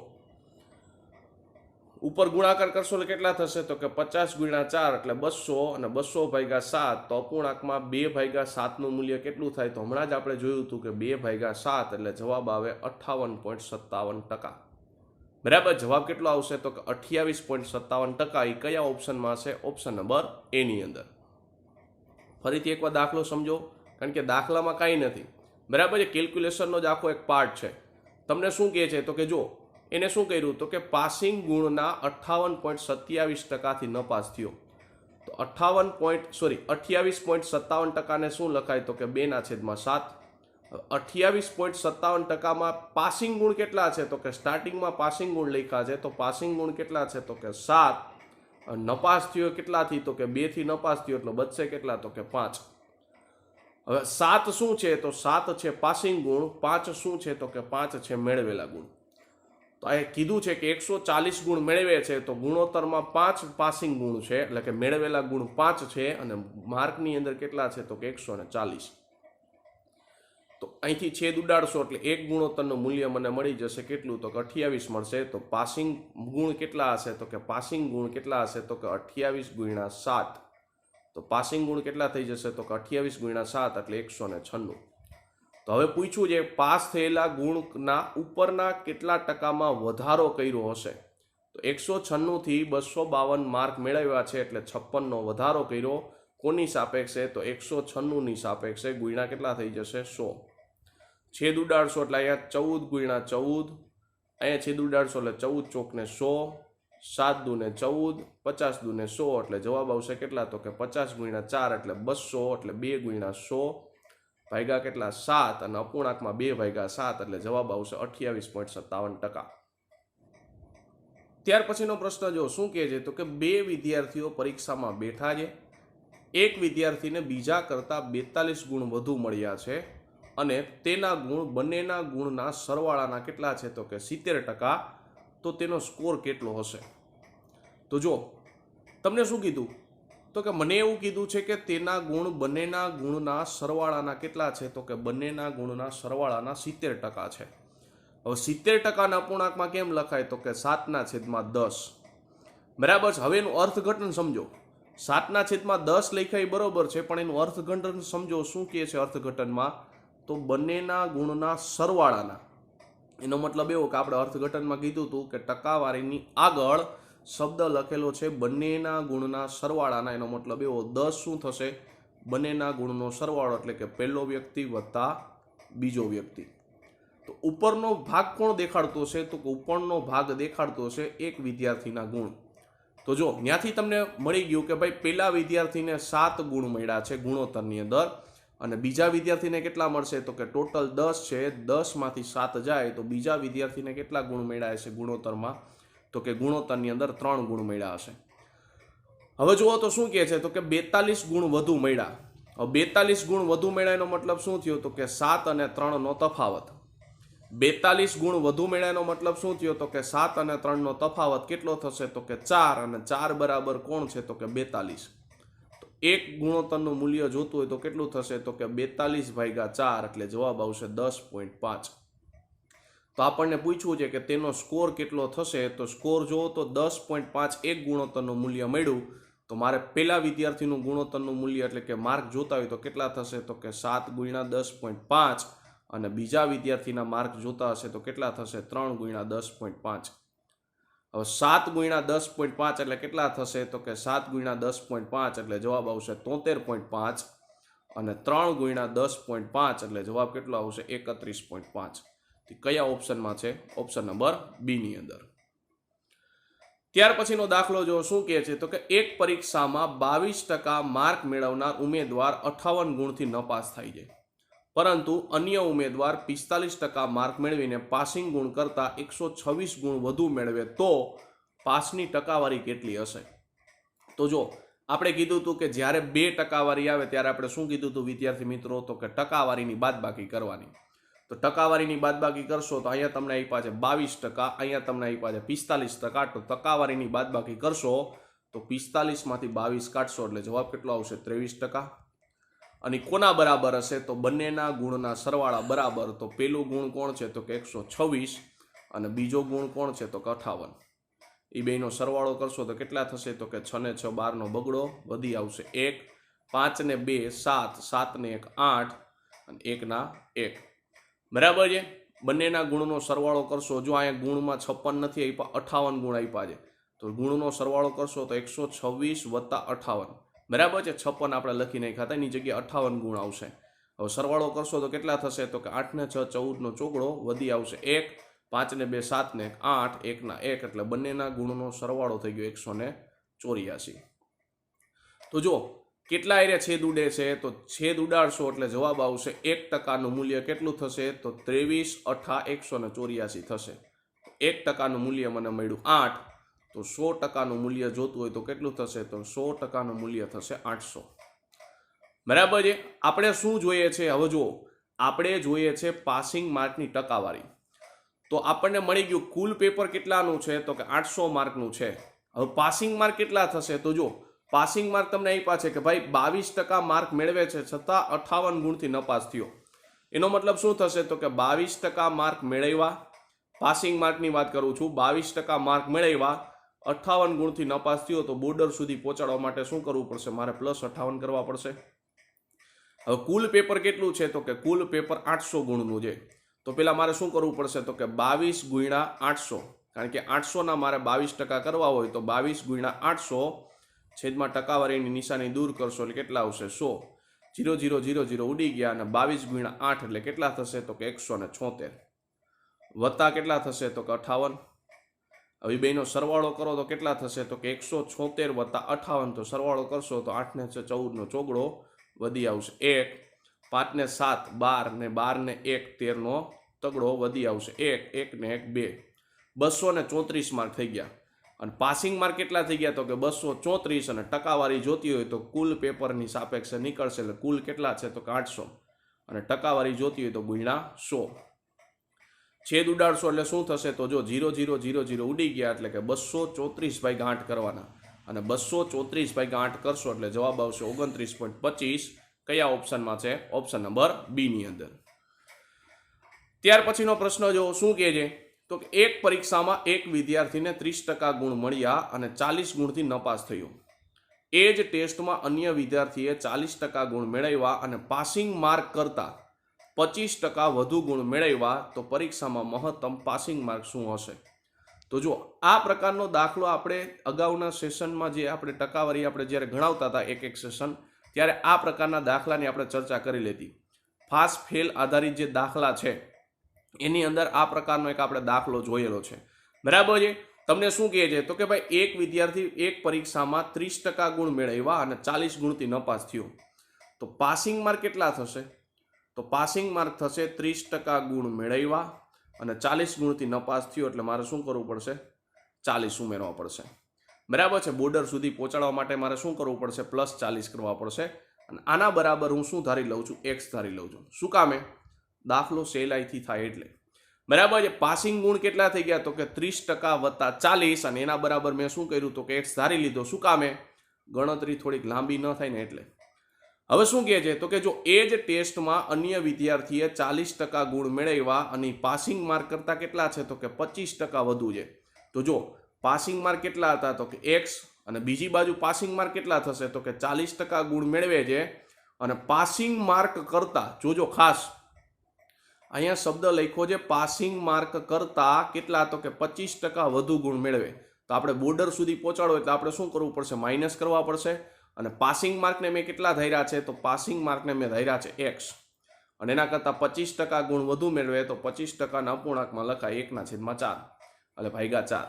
ઉપર ગુણાકાર કરશો એટલે કેટલા થશે તો કે 50 ગુણ્યા 4 એટલે 200 અને 200 ભાગ્યા 7 તો અપૂર્ણાંકમાં 2 ભાગ્યા 7નું મૂલ્ય કેટલું થાય તો હમણાં જ આપણે જોયું હતું કે 2 ભાગ્યા 7 એટલે જવાબ આવે 58.57%. બરાબર. જવાબ કેટલો આવશે તો કે 28.57%. એ કયા ઓપ્શનમાં હશે? ઓપ્શન નંબર એ ની અંદર. ફરીથી એકવાર દાખલો સમજો, કારણ કે દાખલામાં કાંઈ નથી. બરાબર છે. કેલ્ક્યુલેશનનો જ આખો એક પાર્ટ છે. તમને શું કહે છે તો કે જો એને શું કર્યું તો કે પાસિંગ ગુણના 58.27%થી ન પાસ થયો તો 28.57%ને શું લખાય તો કે 2/7. 28.57%માં પાસિંગ ગુણ કેટલા છે તો કે સ્ટાર્ટિંગમાં પાસિંગ ગુણ લખ્યા છે તો પાસિંગ ગુણ કેટલા છે તો કે 7. નપાસ થયો કેટલાથી તો કે 2 થી નપાસ થયો એટલે બચશે કેટલા તો કે 5. હવે 7 શું છે તો 7 છે પાસિંગ ગુણ, 5 શું છે તો કે 5 છે મેળવેલા ગુણ. તો આ કીધું છે કે 140 ગુણ મેળવે છે તો ગુણોત્તરમાં 5 પાસિંગ ગુણ છે એટલે કે મેળવેલા ગુણ 5 છે અને માર્કની અંદર કેટલા છે તો કે 140. તો અહીંથી છેદ ઉડાડશો એટલે એક ગુણોત્તરનું મૂલ્ય મને મળી જશે કેટલું તો કે 28 મળશે. તો પાસિંગ ગુણ કેટલા હશે તો કે પાસિંગ ગુણ કેટલા હશે તો કે 28 ગુણ્યા 7. તો પાસિંગ ગુણ કેટલા થઈ જશે તો કે 28 ગુણ્યા 7 એટલે 196. તો હવે પૂછ્યું છે પાસ થયેલા ગુણના ઉપરના કેટલા ટકામાં વધારો કર્યો હશે તો 196 થી 252 માર્ક મેળવ્યા છે એટલે 56નો વધારો કર્યો. કોની સાપેક્ષે તો 196ની સાપેક્ષે ગુણ્યા કેટલા થઈ જશે 100. છેદ ઉડાડશો એટલે અહીંયા 14 ગુણ્યા 14, અહીંયા છેદ ઉડાડશો એટલે 14 ચોક ને 100, 7 દુ ને 14, 50 દુ ને 100 એટલે જવાબ આવશે કેટલા તો કે 50 ગુણ્યા 4 એટલે 200 એટલે 2 ગુણ્યા 100 ભાગ્યા કેટલા 7 અને અપૂર્ણાંકમાં 2 ભાગ્યા 7 એટલે જવાબ આવશે 28.57%. ત્યાર પછીનો પ્રશ્ન જો શું કહે છે તો કે 2 વિદ્યાર્થીઓ પરીક્ષામાં બેઠા છે. એક વિદ્યાર્થીને બીજા કરતાં 42 ગુણ વધુ મળ્યા છે અને તેના ગુણ બંનેના ગુણના સરવાળાના કેટલા છે તો કે 70%. તો તેનો સ્કોર કેટલો હશે? તો જો તમને શું કીધું તો કે મને એવું કીધું છે કે તેના ગુણ બંનેના ગુણના સરવાળાના કેટલા છે તો કે બંનેના ગુણના સરવાળાના 70% છે. હવે 70%ના અપૂર્ણાંકમાં કેમ લખાય તો કે 7/10. બરાબર છે. હવે એનું અર્થઘટન સમજો. 7/10 લખાય બરોબર છે પણ એનું અર્થઘટન સમજો. શું કહે છે અર્થઘટનમાં તો બંનેના ગુણના સરવાળાના. એનો મતલબ એવો કે આપણે અર્થઘટનમાં કીધું હતું કે ટકાવારીની આગળ શબ્દ લખેલો છે બંનેના ગુણના સરવાળાના. એનો મતલબ એવો 10 શું થશે બંનેના ગુણનો સરવાળો એટલે કે પહેલો વ્યક્તિ વત્તા બીજો વ્યક્તિ. તો ઉપરનો ભાગ કોણ દેખાડતો છે તો કે ઉપરનો ભાગ દેખાડતો છે એક વિદ્યાર્થીના ગુણ. તો જો ત્યાંથી તમને મળી ગયું કે ભાઈ પહેલા વિદ્યાર્થીને 7 ગુણ મળ્યા છે ગુણોત્તરની અંદર અને બીજા વિદ્યાર્થીને કેટલા મળશે તો કે ટોટલ 10 છે. 10માંથી 7 જાય તો બીજા વિદ્યાર્થીને કેટલા ગુણ મળ્યા હશે ગુણોત્તરમાં તો કે ગુણોત્તરની અંદર 3 ગુણ મળ્યા હશે. હવે જુઓ તો શું કહે છે તો કે 42 ગુણ વધુ મળ્યા. હવે 42 ગુણ વધુ મળ્યા એનો મતલબ શું થયો તો કે 7 અને 3નો તફાવત. 42 ગુણ વધુ મળ્યાનો મતલબ શું થયો તો કે 7 અને 3નો તફાવત કેટલો થશે તો કે 4 અને 4 બરાબર કોણ છે તો કે 42. તો એક ગુણોત્તરનું મૂલ્ય જોતું હોય તો કેટલું થશે તો કે 42/4 એટલે જવાબ આવશે 10.5. તો આપણને પૂછવું છે કે તેનો સ્કોર કેટલો થશે તો સ્કોર જોવો તો 10.5 એક ગુણોત્તરનું મૂલ્ય મળ્યું તો મારે પહેલા વિદ્યાર્થીનું ગુણોત્તરનું મૂલ્ય એટલે કે માર્ક જોતા હોય તો કેટલા થશે તો કે 7 ગુણ્યા 10.5 અને બીજા વિદ્યાર્થીના માર્ક જોતા હશે તો કેટલા થશે 3 ગુણ્યા 10.5. હવે 7 ગુણ્યા 10.5 એટલે કેટલા થશે તો કે 7 ગુણ્યા 10.5 એટલે જવાબ આવશે 73.5 અને 3 ગુણ્યા 10.5 એટલે જવાબ કેટલો આવશે 31.5. કયા ઓપ્શનમાં છે? ઓપ્શન નંબર બી ની અંદર. ત્યાર પછીનો દાખલો જો શું કહે છે તો કે એક પરીક્ષામાં 22% માર્ક મેળવનાર ઉમેદવાર 58 ગુણથી ન પાસ થાય છે પરંતુ અન્ય ઉમેદવાર 45% માર્ક મેળવીને પાસિંગ ગુણ કરતા 126 ગુણ વધુ મેળવે તો પાસની ટકાવારી કેટલી હશે? તો જો આપણે કીધું હતું કે જ્યારે 2 ટકાવારી આવે ત્યારે આપણે શું કીધું હતું વિદ્યાર્થી મિત્રો તો કે ટકાવારીની બાદબાકી કરવાની. તો ટકાવારીની બાદબાકી કરશો તો અહીંયા તમને આપ્યા છે 22%, અહીંયા તમને આપ્યા છે 45%. તો ટકાવારીની બાદબાકી કરશો તો 45 માંથી 22 કાઢશો એટલે જવાબ કેટલો આવશે? 23%. અને કોના બરાબર હશે? તો બંનેના ગુણના સરવાળા બરાબર. તો પેલું ગુણ કોણ છે? તો કે 126 અને બીજો ગુણ કોણ છે? તો કે 58. એ બેનો સરવાળો કરશો તો કેટલા થશે? તો કે 6 ને 6 12 નો બગડો, વધી આવશે 1, 5 ને 2 7, 7 ને 1 8 અને 1 ના 1. બરાબર છે. બંનેના ગુણનો સરવાળો કરશો. જો અહીંયા ગુણમાં 56 નથી આપ્યા, 58 ગુણ આપ્યા છે, તો ગુણનો સરવાળો કરશો તો 126 વત્તા 58. બરાબર છે. 56 આપણે લખી નાખ્યા હતા, એની જગ્યાએ 58 ગુણ આવશે. હવે સરવાળો કરશો તો કેટલા થશે? તો કે 8 ને 6 14 નો ચોગડો, વધી આવશે 1, 5 ને 2 7 ને 8, 1 ના 1. એટલે બંનેના ગુણનો સરવાળો થઈ ગયો 184. તો જો કેટલા એરિયા છેદ ઉડે છે? તો છેદ ઉડાડશો એટલે જવાબ આવશે 1%નું મૂલ્ય કેટલું થશે? તો 23 8 184 થશે. 1%નું મૂલ્ય મને મળ્યું 8. તો 100%નું મૂલ્ય જોતું હોય તો કેટલું થશે? તો 100%નું મૂલ્ય થશે 800. બરાબર છે. આપણે શું જોઈએ છે? હવે જુઓ, આપણે જોઈએ છે પાસિંગ માર્કની ટકાવારી. તો આપણને મળી ગયું કુલ પેપર કેટલાનું છે? તો કે 800 માર્કનું છે. હવે પાસિંગ માર્ક કેટલા થશે? તો જો પાસિંગ માર્ક તમને આપ્યા છે કે ભાઈ 22% માર્ક મેળવે છે છતાં 58 ગુણથી નપાસ થયો. એનો મતલબ શું થશે? તો કે 22% માર્ક મેળવ્યા, પાસિંગ માર્કની વાત કરું છું, 22% માર્ક મેળવ્યા, 58 ગુણથી નપાસ થયો, તો બોર્ડર સુધી પહોંચાડવા માટે શું કરવું પડશે? મારે +58 કરવા પડશે. હવે કુલ પેપર કેટલું છે? તો કે કુલ પેપર 800 ગુણનું છે. તો પેલા મારે શું કરવું પડશે? તો કે 22 ગુણ્યા 800, કારણ કે 800 ના મારે 22% કરવા હોય તો 22 ગુણ્યા 800 છેદમાં ટકાવારીની નિશાની દૂર કરશો એટલે કેટલા આવશે? 100. 0 0 0 0 ઉડી ગયા અને 22 ગુણ્યા 8 એટલે કેટલા થશે? તો કે 176 વત્તા કેટલા થશે? તો કે 58. હવે બેનો સરવાળો કરો તો કેટલા થશે? તો કે 176 વત્તા 58. તો સરવાળો કરશો તો 8 ને 6 14 નો ચોગડો, વધી આવશે 1, 5 ને 7 12 ને 12 ને 1 13 નો તગડો, વધી આવશે 1, 1 ને 1 2. 234 માર્ક થઈ ગયા. અને પાસિંગ માર્ક કેટલા થઈ ગયા? તો કે 234. અને ટકાવારી જોતી હોય તો કુલ પેપરની સાપેક્ષે નીકળશે. એટલે કુલ કેટલા છે? તો કે 800. અને ટકાવારી જોતી હોય તો ગુણ્યા 100. છેદ ઉડાડશો એટલે શું થશે? તો જો 0 0 0 0 ઉડી ગયા એટલે કે 234/8 કરવાના. અને 234/8 કરશો એટલે જવાબ આવશે 29.25. કયા ઓપ્શનમાં છે? ઓપ્શન નંબર બી ની અંદર. ત્યાર પછીનો પ્રશ્ન જો શું કહે છે? તો કે એક પરીક્ષામાં એક વિદ્યાર્થીને 30% ગુણ મળ્યા અને 40 ગુણથી નપાસ થયો. એ જ ટેસ્ટમાં અન્ય વિદ્યાર્થીએ 40% ગુણ મેળવ્યા અને પાસિંગ માર્ક કરતા 25% વધુ ગુણ મેળવ્યા, તો પરીક્ષામાં મહત્તમ પાસિંગ માર્ક શું હશે? તો જો આ પ્રકારનો દાખલો આપણે અગાઉના સેશનમાં જે આપણે ટકાવારી આપણે જ્યારે ગણાવતા હતા એક સેશન, ત્યારે આ પ્રકારના દાખલાની આપણે ચર્ચા કરી લેતી. પાસ ફેલ આધારિત જે દાખલા છે એની અંદર આ પ્રકારનો એક આપણે દાખલો જોયેલો છે. બરાબર છે. તમને શું કહે છે? તો કે ભાઈ એક વિદ્યાર્થી એક પરીક્ષામાં 30% ગુણ મેળવ્યા અને 40 ગુણથી નપાસ થયો, તો પાસિંગ માર્ક કેટલા થશે? તો પાસિંગ માર્ક થશે 30% ગુણ મેળવ્યા અને 40 ગુણથી નપાસ થયો, એટલે મારે શું કરવું પડશે? 40 ઉમેરવા પડશે. બરાબર છે. બોર્ડર સુધી પહોંચાડવા માટે મારે શું કરવું પડશે? +40 કરવા પડશે. અને આના બરાબર હું શું ધારી લઉં છું? x ધારી લઉં છું. શું કામે? દાખલો સહેલાઈથી થાય એટલે. બરાબર છે. પાસિંગ ગુણ કેટલા થઈ ગયા? તો કે 30% વત્તા 40. અને એના બરાબર મેં શું કર્યું? તો કે x ધારી લીધો. શું કામે? ગણતરી થોડીક લાંબી ન થાય ને એટલે. હવે શું કહે છે? તો કે જો એ જ ટેસ્ટમાં અન્ય વિદ્યાર્થીએ 40% ગુણ મેળવ્યા અને પાસિંગ માર્ક કરતા કેટલા છે? તો કે 25% વધુ છે. તો જો પાસિંગ માર્ક કેટલા હતા? તો કે x. અને બીજી બાજુ પાસિંગ માર્ક કેટલા થશે? તો કે 40% ગુણ મેળવે છે અને પાસિંગ માર્ક કરતા, જોજો ખાસ અહીંયા શબ્દ લખ્યો છે પાસિંગ માર્ક કરતા કેટલા? તો કે 25% વધુ ગુણ મેળવે. તો આપણે બોર્ડર સુધી પહોંચાડો એટલે આપણે શું કરવું પડશે? માઇનસ કરવા પડશે. અને પાસિંગ માર્કને મેં કેટલા ધાર્યા છે? તો પાસિંગ માર્કને મેં ધાર્યા છે x. અને એના કરતાં 25% ગુણ વધુ મેળવે તો 25%ના અપૂર્ણાંકમાં લખાય 1/4 એટલે ભાગ્યા 4.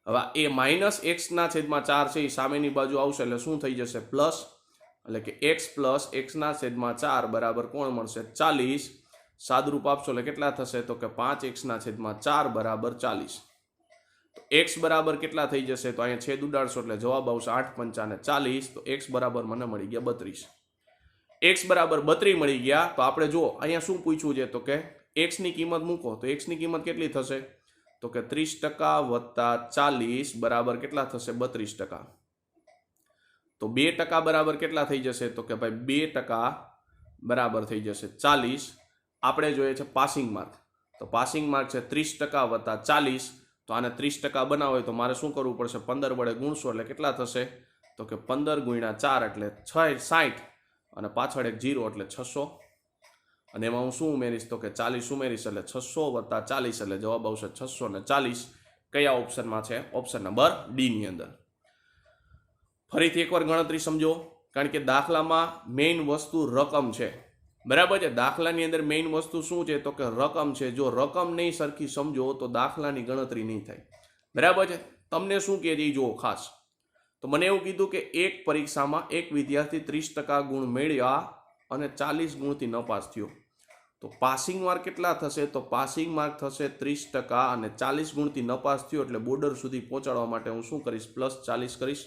હવે એ -x/4 છે એ સામેની બાજુ આવશે એટલે શું થઈ જશે? પ્લસ. એટલે કે x + x/4 બરાબર કોણ મળશે? 40. સાદરૂપ આપશો એટલે કેટલા થશે? તો કે 5x/4 બરાબર 40. તો x બરાબર કેટલા થઈ જશે? તો અહીંયા છેદ ઉડાડશો એટલે જવાબ આવશે 8 × 5 = 40. તો x બરાબર મને મળી ગયા 32. x બરાબર 32 મળી ગયા. તો આપણે જો અહીંયા શું પૂછ્યું છે? તો કે એક્સની કિંમત મૂકો તો એક્સની કિંમત કેટલી થશે તો કે 30% વત્તા 40 બરાબર કેટલા થશે 32%. તો 2% બરાબર કેટલા થઈ જશે તો કે ભાઈ 2% બરાબર થઈ જશે 40. આપણે જોઈએ છે પાસિંગ માર્ક, તો પાસિંગ માર્ક છે 30% વત્તા 40. તો આને 30% બનાવો હોય તો મારે શું કરવું પડશે 15 વડે ગુણશો એટલે કેટલા થશે તો કે 15 ગુણ્યા 4 એટલે 60 અને પાછળ એક 0 એટલે 600. અને એમાં હું શું ઉમેરીશ તો કે 40 ઉમેરીશ એટલે 600 વત્તા 40 એટલે જવાબ આવશે 640. કયા ઓપ્શનમાં છે ઓપ્શન નંબર ડી ની અંદર. ફરીથી એકવાર ગણતરી સમજો, કારણ કે દાખલામાં મેઇન વસ્તુ રકમ છે, બરાબર છે. દાખલાની અંદર મેઇન વસ્તુ શું છે તો કે રકમ છે. જો રકમ નહીં સરખી સમજો તો દાખલાની ગણતરી નહીં થાય, બરાબર છે. તમને શું કહે છે એ જુઓ ખાસ. તો મને એવું કીધું કે એક પરીક્ષામાં એક વિદ્યાર્થી 30% ગુણ મેળવ્યા અને 40 ગુણથી નપાસ થયો. તો પાસિંગ માર્ક કેટલા થશે તો પાસિંગ માર્ક થશે 30% અને 40 ગુણથી નપાસ થયો એટલે બોર્ડર સુધી પહોંચાડવા માટે હું શું કરીશ +40 કરીશ.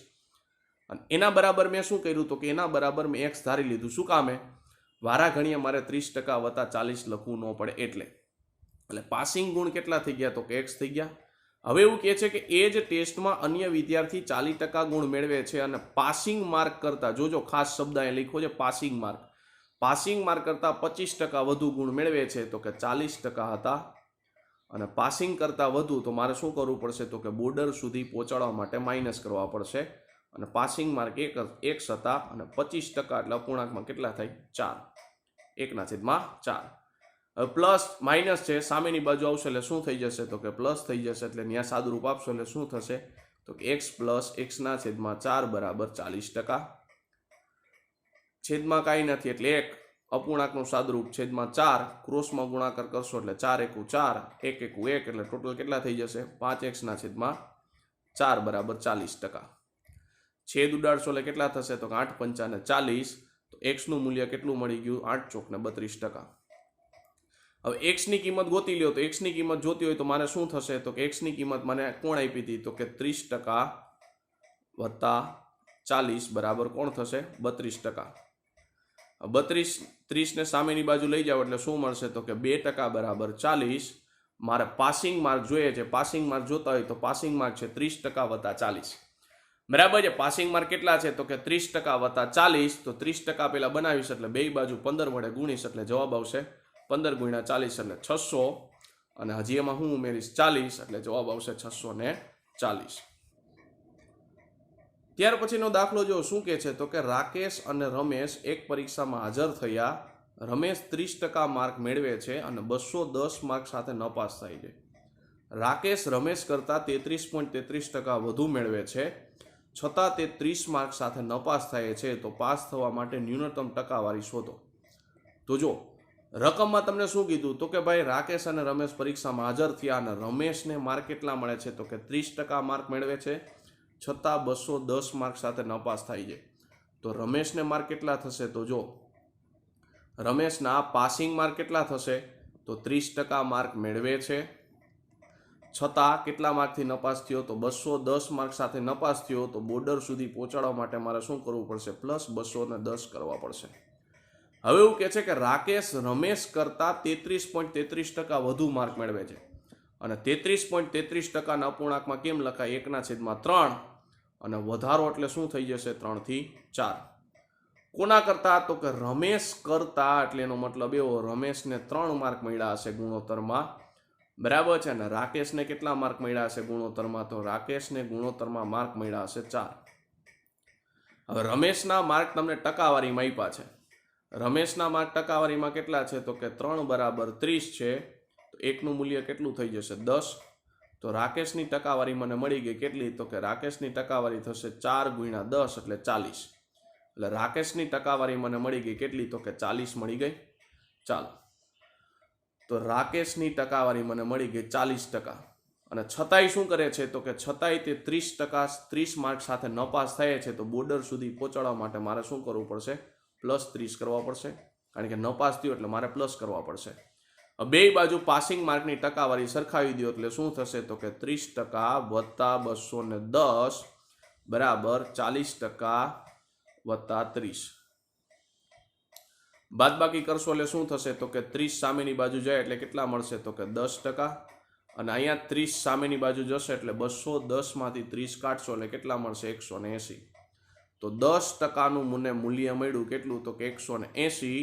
અને એના બરાબર મેં શું કર્યું તો કે એના બરાબર મેં x ધારી લીધું. શું કામે વારા ઘણીએ મારે 30% વત્તા 40 લખવું ન પડે એટલે પાસિંગ ગુણ કેટલા થઈ ગયા તો કે x થઈ ગયા. હવે એવું કહે છે કે એ જ ટેસ્ટમાં અન્ય વિદ્યાર્થી 40% ગુણ મેળવે છે અને પાસિંગ માર્ક કરતા, જોજો ખાસ શબ્દ અહીં લખ્યો છે પાસિંગ માર્ક કરતા 25% વધુ ગુણ મેળવે છે તો કે 40% હતા. અને પાસિંગ કરતા વધુ તો મારે શું કરવું પડશે તો કે બોર્ડર સુધી પહોંચાડવા માટે માઇનસ કરવા પડશે. અને પાસિંગ માર્ક 1 હતા અને 25% એટલે અપૂર્ણાંકમાં કેટલા થાય 4, 1/4. હવે પ્લસ માઇનસ છે, સામેની બાજુ આવશે એટલે શું થઈ જશે તો કે પ્લસ થઈ જશે. એટલે ત્યાં સાદુરૂપ આપશો એટલે શું થશે તો કે x + x/4 બરાબર 40%. છેદમાં કાંઈ નથી એટલે 1 અપૂર્ણાંકનું સાદુરૂપ /4 ક્રોસમાં ગુણાકાર કરશો એટલે 4 × 1 = 1 × 1 એટલે ટોટલ કેટલા થઈ જશે 5x/4 બરાબર 40%. છેદ ઉડાડશો એટલે કેટલા થશે તો કે 8 × 5 = 40. તો x નું મૂલ્ય કેટલું મળી ગયું 8 × 4 = 32%. હવે x ની કિંમત ગોતી લ્યો. તો x ની કિંમત જોતી હોય તો મારે શું થશે તો કે x ની કિંમત મને કોણ આપી હતી તો કે 30% વત્તા 40 બરાબર કોણ થશે 32%. 30 ને સામેની બાજુ લઈ જાવ એટલે શું મળશે તો કે 2% બરાબર 40. મારે પાસિંગ માર્ક જોઈએ છે, પાસિંગ માર્ક જોતા હોય તો પાસિંગ માર્ક છે 30% વત્તા 40, બરાબર છે. પાસિંગ માર્ક કેટલા છે તો કે 30% વત્તા 40. તો 30% પહેલા બનાવીશ એટલે બે બાજુ 15 વડે ગુણીશ એટલે જવાબ આવશે 15 ગુણ્યા 40 એટલે 600. અને હજી એમાં હું ઉમેરીશ 40 એટલે જવાબ આવશે 640. ત્યાર પછીનો દાખલો જો શું કહે છે તો કે રાકેશ અને રમેશ એક પરીક્ષામાં હાજર થયા. રમેશ 30% માર્ક મેળવે છે અને 210 માર્ક સાથે નપાસ થાય છે. રાકેશ રમેશ કરતાં 33.33% વધુ મેળવે છે, છતાં તે 30 માર્ક સાથે નપાસ થાય છે. તો પાસ થવા માટે ન્યૂનતમ ટકાવારી શોધો. તો જો રકમમાં તમને શું કીધું તો કે ભાઈ રાકેશ અને રમેશ પરીક્ષામાં હાજર થયા અને રમેશને માર્ક કેટલા મળે છે તો કે 30% માર્ક મેળવે છે, છતાં 210 માર્ક સાથે નપાસ થાય છે. તો રમેશને માર્ક કેટલા થશે તો જો રમેશના પાસિંગ માર્ક કેટલા થશે તો 30% માર્ક મેળવે છે, છતાં કેટલા માર્કથી નપાસ થયો તો 210 માર્ક સાથે નપાસ થયો. તો બોર્ડર સુધી પહોંચાડવા માટે મારે શું કરવું પડશે +210 કરવા પડશે. હવે એવું કહે છે કે રાકેશ રમેશ કરતાં 33.33% વધુ માર્ક મેળવે છે અને 33.33%ના અપૂર્ણાંકમાં કેમ લખાય 1/3 અને વધારો એટલે શું થઈ જશે 3 થી 4. કોના કરતા તો કે રમેશ કરતા, એટલે એનો મતલબ એવો રમેશને 3 માર્ક મળ્યા હશે ગુણોત્તરમાં, બરાબર છે. અને રાકેશને કેટલા માર્ક મળ્યા હશે ગુણોત્તરમાં તો રાકેશને ગુણોત્તરમાં માર્ક મળ્યા હશે 4. હવે રમેશના માર્ક તમને ટકાવારીમાં આપ્યા છે. રમેશના માર્ક ટકાવારીમાં કેટલા છે તો કે 3 બરાબર 30 છે. તો 1 નું મૂલ્ય કેટલું થઈ જશે 10. તો રાકેશની ટકાવારી મને મળી ગઈ કેટલી તો કે રાકેશની ટકાવારી થશે 4 × 10 એટલે 40. એટલે રાકેશની ટકાવારી મને મળી ગઈ કેટલી તો કે 40 મળી ગઈ. ચાલો, તો રાકેશની ટકાવારી મને મળી ગઈ 40%. અને છતાંય શું કરે છે તો કે છતાંય તે 30 માર્ક સાથે નપાસ થાય છે. તો બોર્ડર સુધી પહોંચાડવા માટે મારે શું કરવું પડશે +30 કરવા પડશે, કારણ કે નપાસ થયો એટલે મારે પ્લસ કરવા પડશે. બે બાજુ પાસિંગ માર્કની ટકાવારી સરખાવી દો એટલે શું થશે તો કે 30% વત્તા 210 બરાબર 40% વત્તા 30. બાદબાકી કરશો એટલે શું થશે તો કે 30 સામેની બાજુ જાય એટલે કેટલા મળશે તો કે 10%, અને અહીંયા 30 સામેની બાજુ જશે એટલે 210 માંથી 30 કાઢશો એટલે કેટલા મળશે 180. તો 10%નું મને મૂલ્ય મળ્યું કેટલું તો કે 180.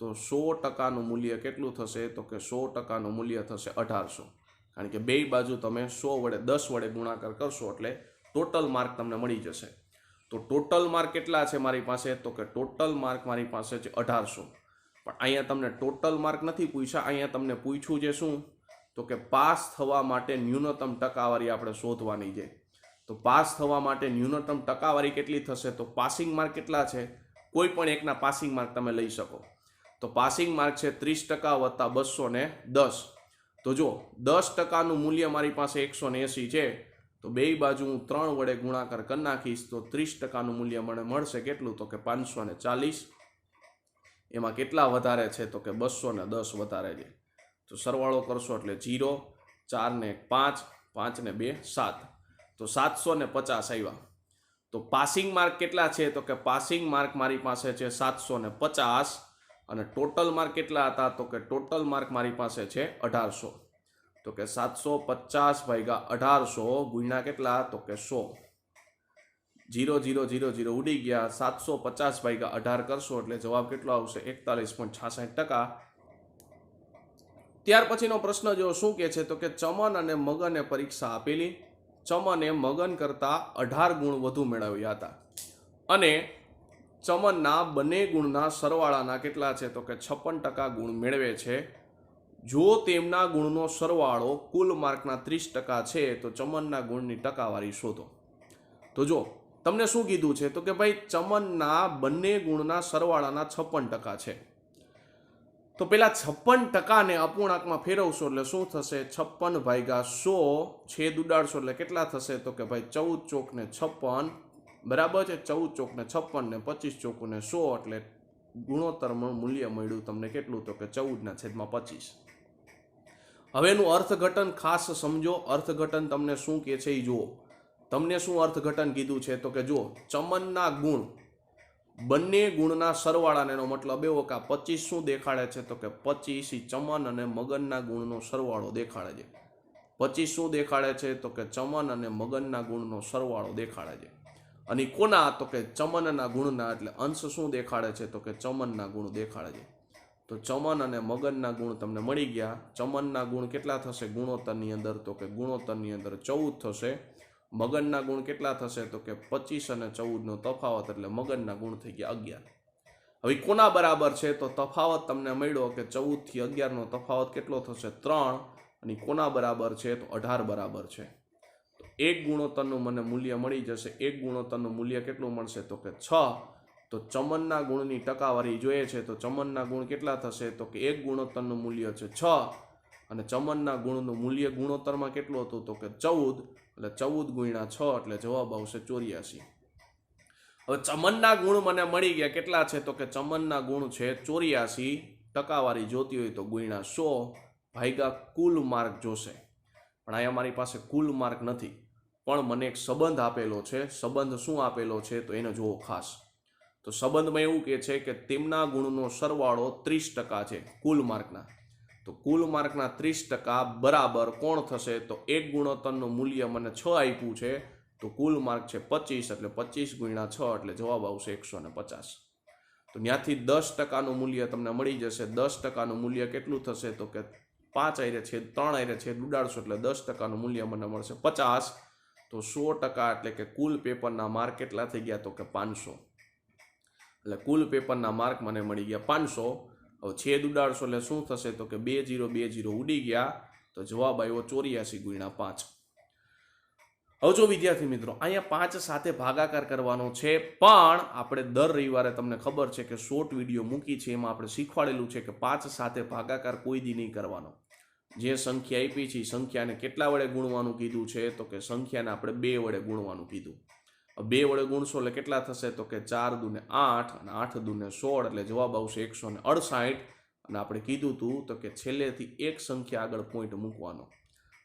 તો 100%નું મૂલ્ય કેટલું થશે તો કે 100%નું મૂલ્ય થશે 1800, કારણ કે બે બાજુ તમે 100 વડે 10 વડે ગુણાકાર કરશો એટલે ટોટલ માર્ક તમને મળી જશે. તો ટોટલ માર્ક કેટલા છે મારી પાસે તો કે ટોટલ માર્ક મારી પાસે છે 1800. પણ અહીંયા તમને ટોટલ માર્ક નથી પૂછ્યા, અહીંયા તમને પૂછ્યું છે શું તો કે પાસ થવા માટે ન્યૂનતમ ટકાવારી આપણે શોધવાની છે. તો પાસ થવા માટે ન્યૂનતમ ટકાવારી કેટલી થશે તો પાસિંગ માર્ક કેટલા છે, કોઈ પણ એકના પાસિંગ માર્ક તમે લઈ શકો. તો પાસિંગ માર્ક છે 30% વત્તા 210. તો જો 10%નું મૂલ્ય મારી પાસે 180 છે, તો બે બાજુ હું 3 વડે ગુણાકાર કરી નાખીશ તો 30%નું મૂલ્ય મને મળશે કેટલું તો કે 540. એમાં કેટલા વધારે છે તો કે 210 વધારે છે. તો સરવાળો કરશો એટલે 0, 4 ને 5, 5 ને 2 7, તો 750 આવ્યા. તો પાસિંગ માર્ક કેટલા છે તો કે પાસિંગ માર્ક મારી પાસે છે 750, અને ટોટલ માર્ક કેટલા હતા તો કે ટોટલ માર્ક મારી પાસે છે 1800. તો કે 750 ભાગ્યા 1800 ગુણ્યા કેટલા તો કે 100. 0 0 0 0 ઉડી ગયા. 750 ભાગ્યા 18 કરશો એટલે જવાબ કેટલો આવશે 41.66%. ત્યાર પછીનો પ્રશ્ન જો શું કહે છે તો કે ચમન અને મગને પરીક્ષા આપેલી. ચમને મગન કરતા 18 ગુણ વધુ મેળવ્યા હતા, અને ચમનના બંને ગુણના સરવાળાના કેટલા છે તો કે 56% ગુણ મેળવે છે. જો તેમના ગુણનો સરવાળો કુલ માર્કના 30% છે તો ચમનના ગુણની ટકાવારી શોધો. તો જો તમને શું કીધું છે તો કે ભાઈ ચમનના બંને ગુણના સરવાળાના 56% છે. તો પેલા 56% ને અપૂર્ણાંકમાં ફેરવશો એટલે શું થશે 56 ભાગ્યા 100 છેદ ઉડાડશો એટલે કેટલા થશે તો કે ભાઈ 14 ચોક ને 56 બરાબર છે. 14 ચોક ને 56 ને 25 ચોક ને 100 એટલે ગુણોત્તરનું મૂલ્ય મળ્યું તમને કેટલું તો કે 14/25. હવે એનું અર્થઘટન ખાસ સમજો. અર્થઘટન તમને શું કહે છે એ જુઓ. તમને શું અર્થઘટન કીધું છે તો કે જો ચમનના ગુણ બંને ગુણના સરવાળાને, એનો મતલબ એવો કે 25 શું દેખાડે છે તો કે 25 એ ચમન અને મગનના ગુણનો સરવાળો દેખાડે છે. 25 શું દેખાડે છે તો કે ચમન અને મગનના ગુણનો સરવાળો દેખાડે છે. અને કોના તો કે ચમનના ગુણના, એટલે અંશ શું દેખાડે છે તો કે ચમનના ગુણ દેખાડે છે. તો ચમન અને મગનના ગુણ તમને મળી ગયા. ચમનના ગુણ કેટલા થશે ગુણોત્તરની અંદર તો કે ગુણોત્તરની અંદર 14 થશે. મગનના ગુણ કેટલા થશે તો કે 25 અને 14 નો તફાવત, એટલે મગનના ગુણ થઈ ગયા 11. હવે કોના બરાબર છે તો તફાવત તમને મળ્યો કે 14 થી 11 નો તફાવત કેટલો થશે 3, અને કોના બરાબર છે તો 18 બરાબર છે. તો એક ગુણોત્તરનું મને મૂલ્ય મળી જશે. એક ગુણોત્તરનું મૂલ્ય કેટલું મળશે તો કે 6. તો ચમનના ગુણની ટકાવારી જોઈએ છે તો ચમનના ગુણ કેટલા થશે તો કે એક ગુણોત્તરનું મૂલ્ય છે 6, અને ચમનના ગુણનું મૂલ્ય ગુણોત્તરમાં કેટલું હતું તો કે 14, એટલે 14 ગુણ્યા 6 એટલે જવાબ આવશે 84. હવે ચમનના ગુણ મને મળી ગયા કેટલા છે તો કે ચમનના ગુણ છે 84. ટકાવારી જોતી હોય તો ગુણ્યા 100 ભાગ્યા કુલ માર્ક જોશે. પણ અહીંયા મારી પાસે કુલ માર્ક નથી, પણ મને એક સંબંધ આપેલો છે. સંબંધ શું આપેલો છે તો એને જુઓ ખાસ. તો સંબંધમાં એવું કહે છે કે તેમના ગુણનો સરવાળો 30% છે કુલ માર્કના. તો કુલ માર્કના 30% બરાબર કોણ થશે તો એક ગુણોત્તરનું મૂલ્ય મને 6 આપ્યું છે, તો કુલ માર્ક છે 25, એટલે 25 ગુણ્યા 6 એટલે જવાબ આવશે 150. તો ત્યાંથી 10%નું મૂલ્ય તમને મળી જશે. 10%નું મૂલ્ય કેટલું થશે તો કે 5 આયરે છેદ 3 આયરે છેદ ઉડાડશો એટલે 10%નું મૂલ્ય મને મળશે 50. તો 100% એટલે કે કુલ પેપરના માર્ક કેટલા થઈ ગયા તો કે 500. એટલે કુલ પેપરના માર્ક મને મળી ગયા 500. હવે છેદ ઉડાડશો એટલે શું થશે તો કે 2 0 2 0 ઉડી ગયા. તો જવાબ આવ્યો 84 ગુણ્યા 5. હવે જો વિદ્યાર્થી મિત્રો અહીંયા 5 સાથે ભાગાકાર કરવાનો છે, પણ આપણે દર રવિવારે તમને ખબર છે કે શોર્ટ વિડીયો મૂકી છે, એમાં આપણે શીખવાડેલું છે કે 5 સાથે ભાગાકાર કોઈ દી નહીં કરવાનો. જે સંખ્યા આપી છે સંખ્યાને કેટલા વડે ગુણવાનું કીધું છે તો કે સંખ્યાને આપણે 2 વડે ગુણવાનું કીધું. 2 વડે ગુણશો એટલે કેટલા થશે તો કે 4 દૂને 8 અને 8 દૂને 16 એટલે જવાબ આવશે 168. અને આપણે કીધું હતું તો કે છેલ્લેથી એક સંખ્યા આગળ પોઈન્ટ મૂકવાનો,